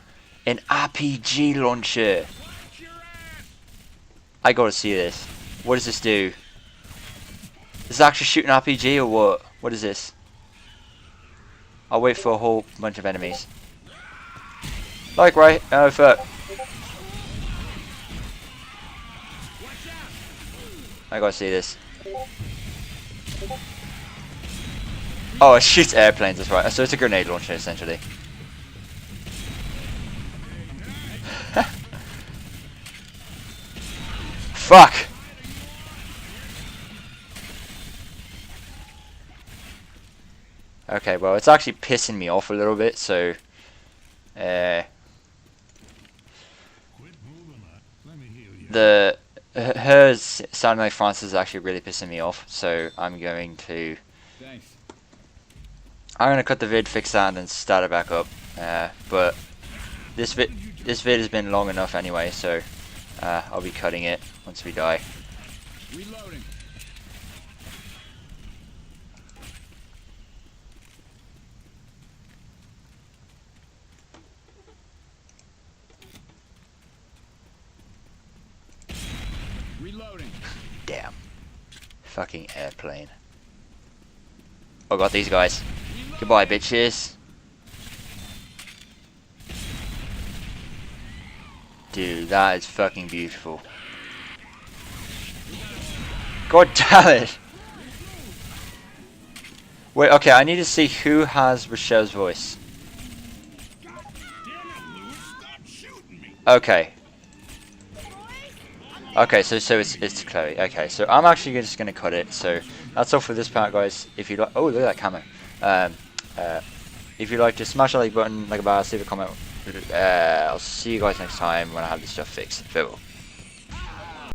S1: An RPG launcher. I gotta see this. What does this do? Does it actually shoot an RPG or what? What is this? I'll wait for a whole bunch of enemies. Like, right? Oh, fuck. I gotta see this. Oh, it shoots airplanes, that's right. So it's a grenade launcher, essentially. Fuck! Okay, well, it's actually pissing me off a little bit, so... Hers sounding like Francis is actually really pissing me off, so I'm going to...
S4: Thanks.
S1: I'm gonna cut the vid, fix that, and then start it back up. But this vid has been long enough anyway, so I'll be cutting it once we die.
S4: Reloading. Reloading.
S1: Damn. Fucking airplane. Oh, got these guys. Goodbye, bitches. Dude, that is fucking beautiful. God damn it! Wait, okay, I need to see who has Rochelle's voice. Okay. Okay, so it's Chloe. Okay, so I'm actually just gonna cut it. So that's all for this part, guys. If you like, oh look at that camera. If you like, just smash the like button, like a bar, leave a comment. I'll see you guys next time when I have this stuff fixed. Farewell.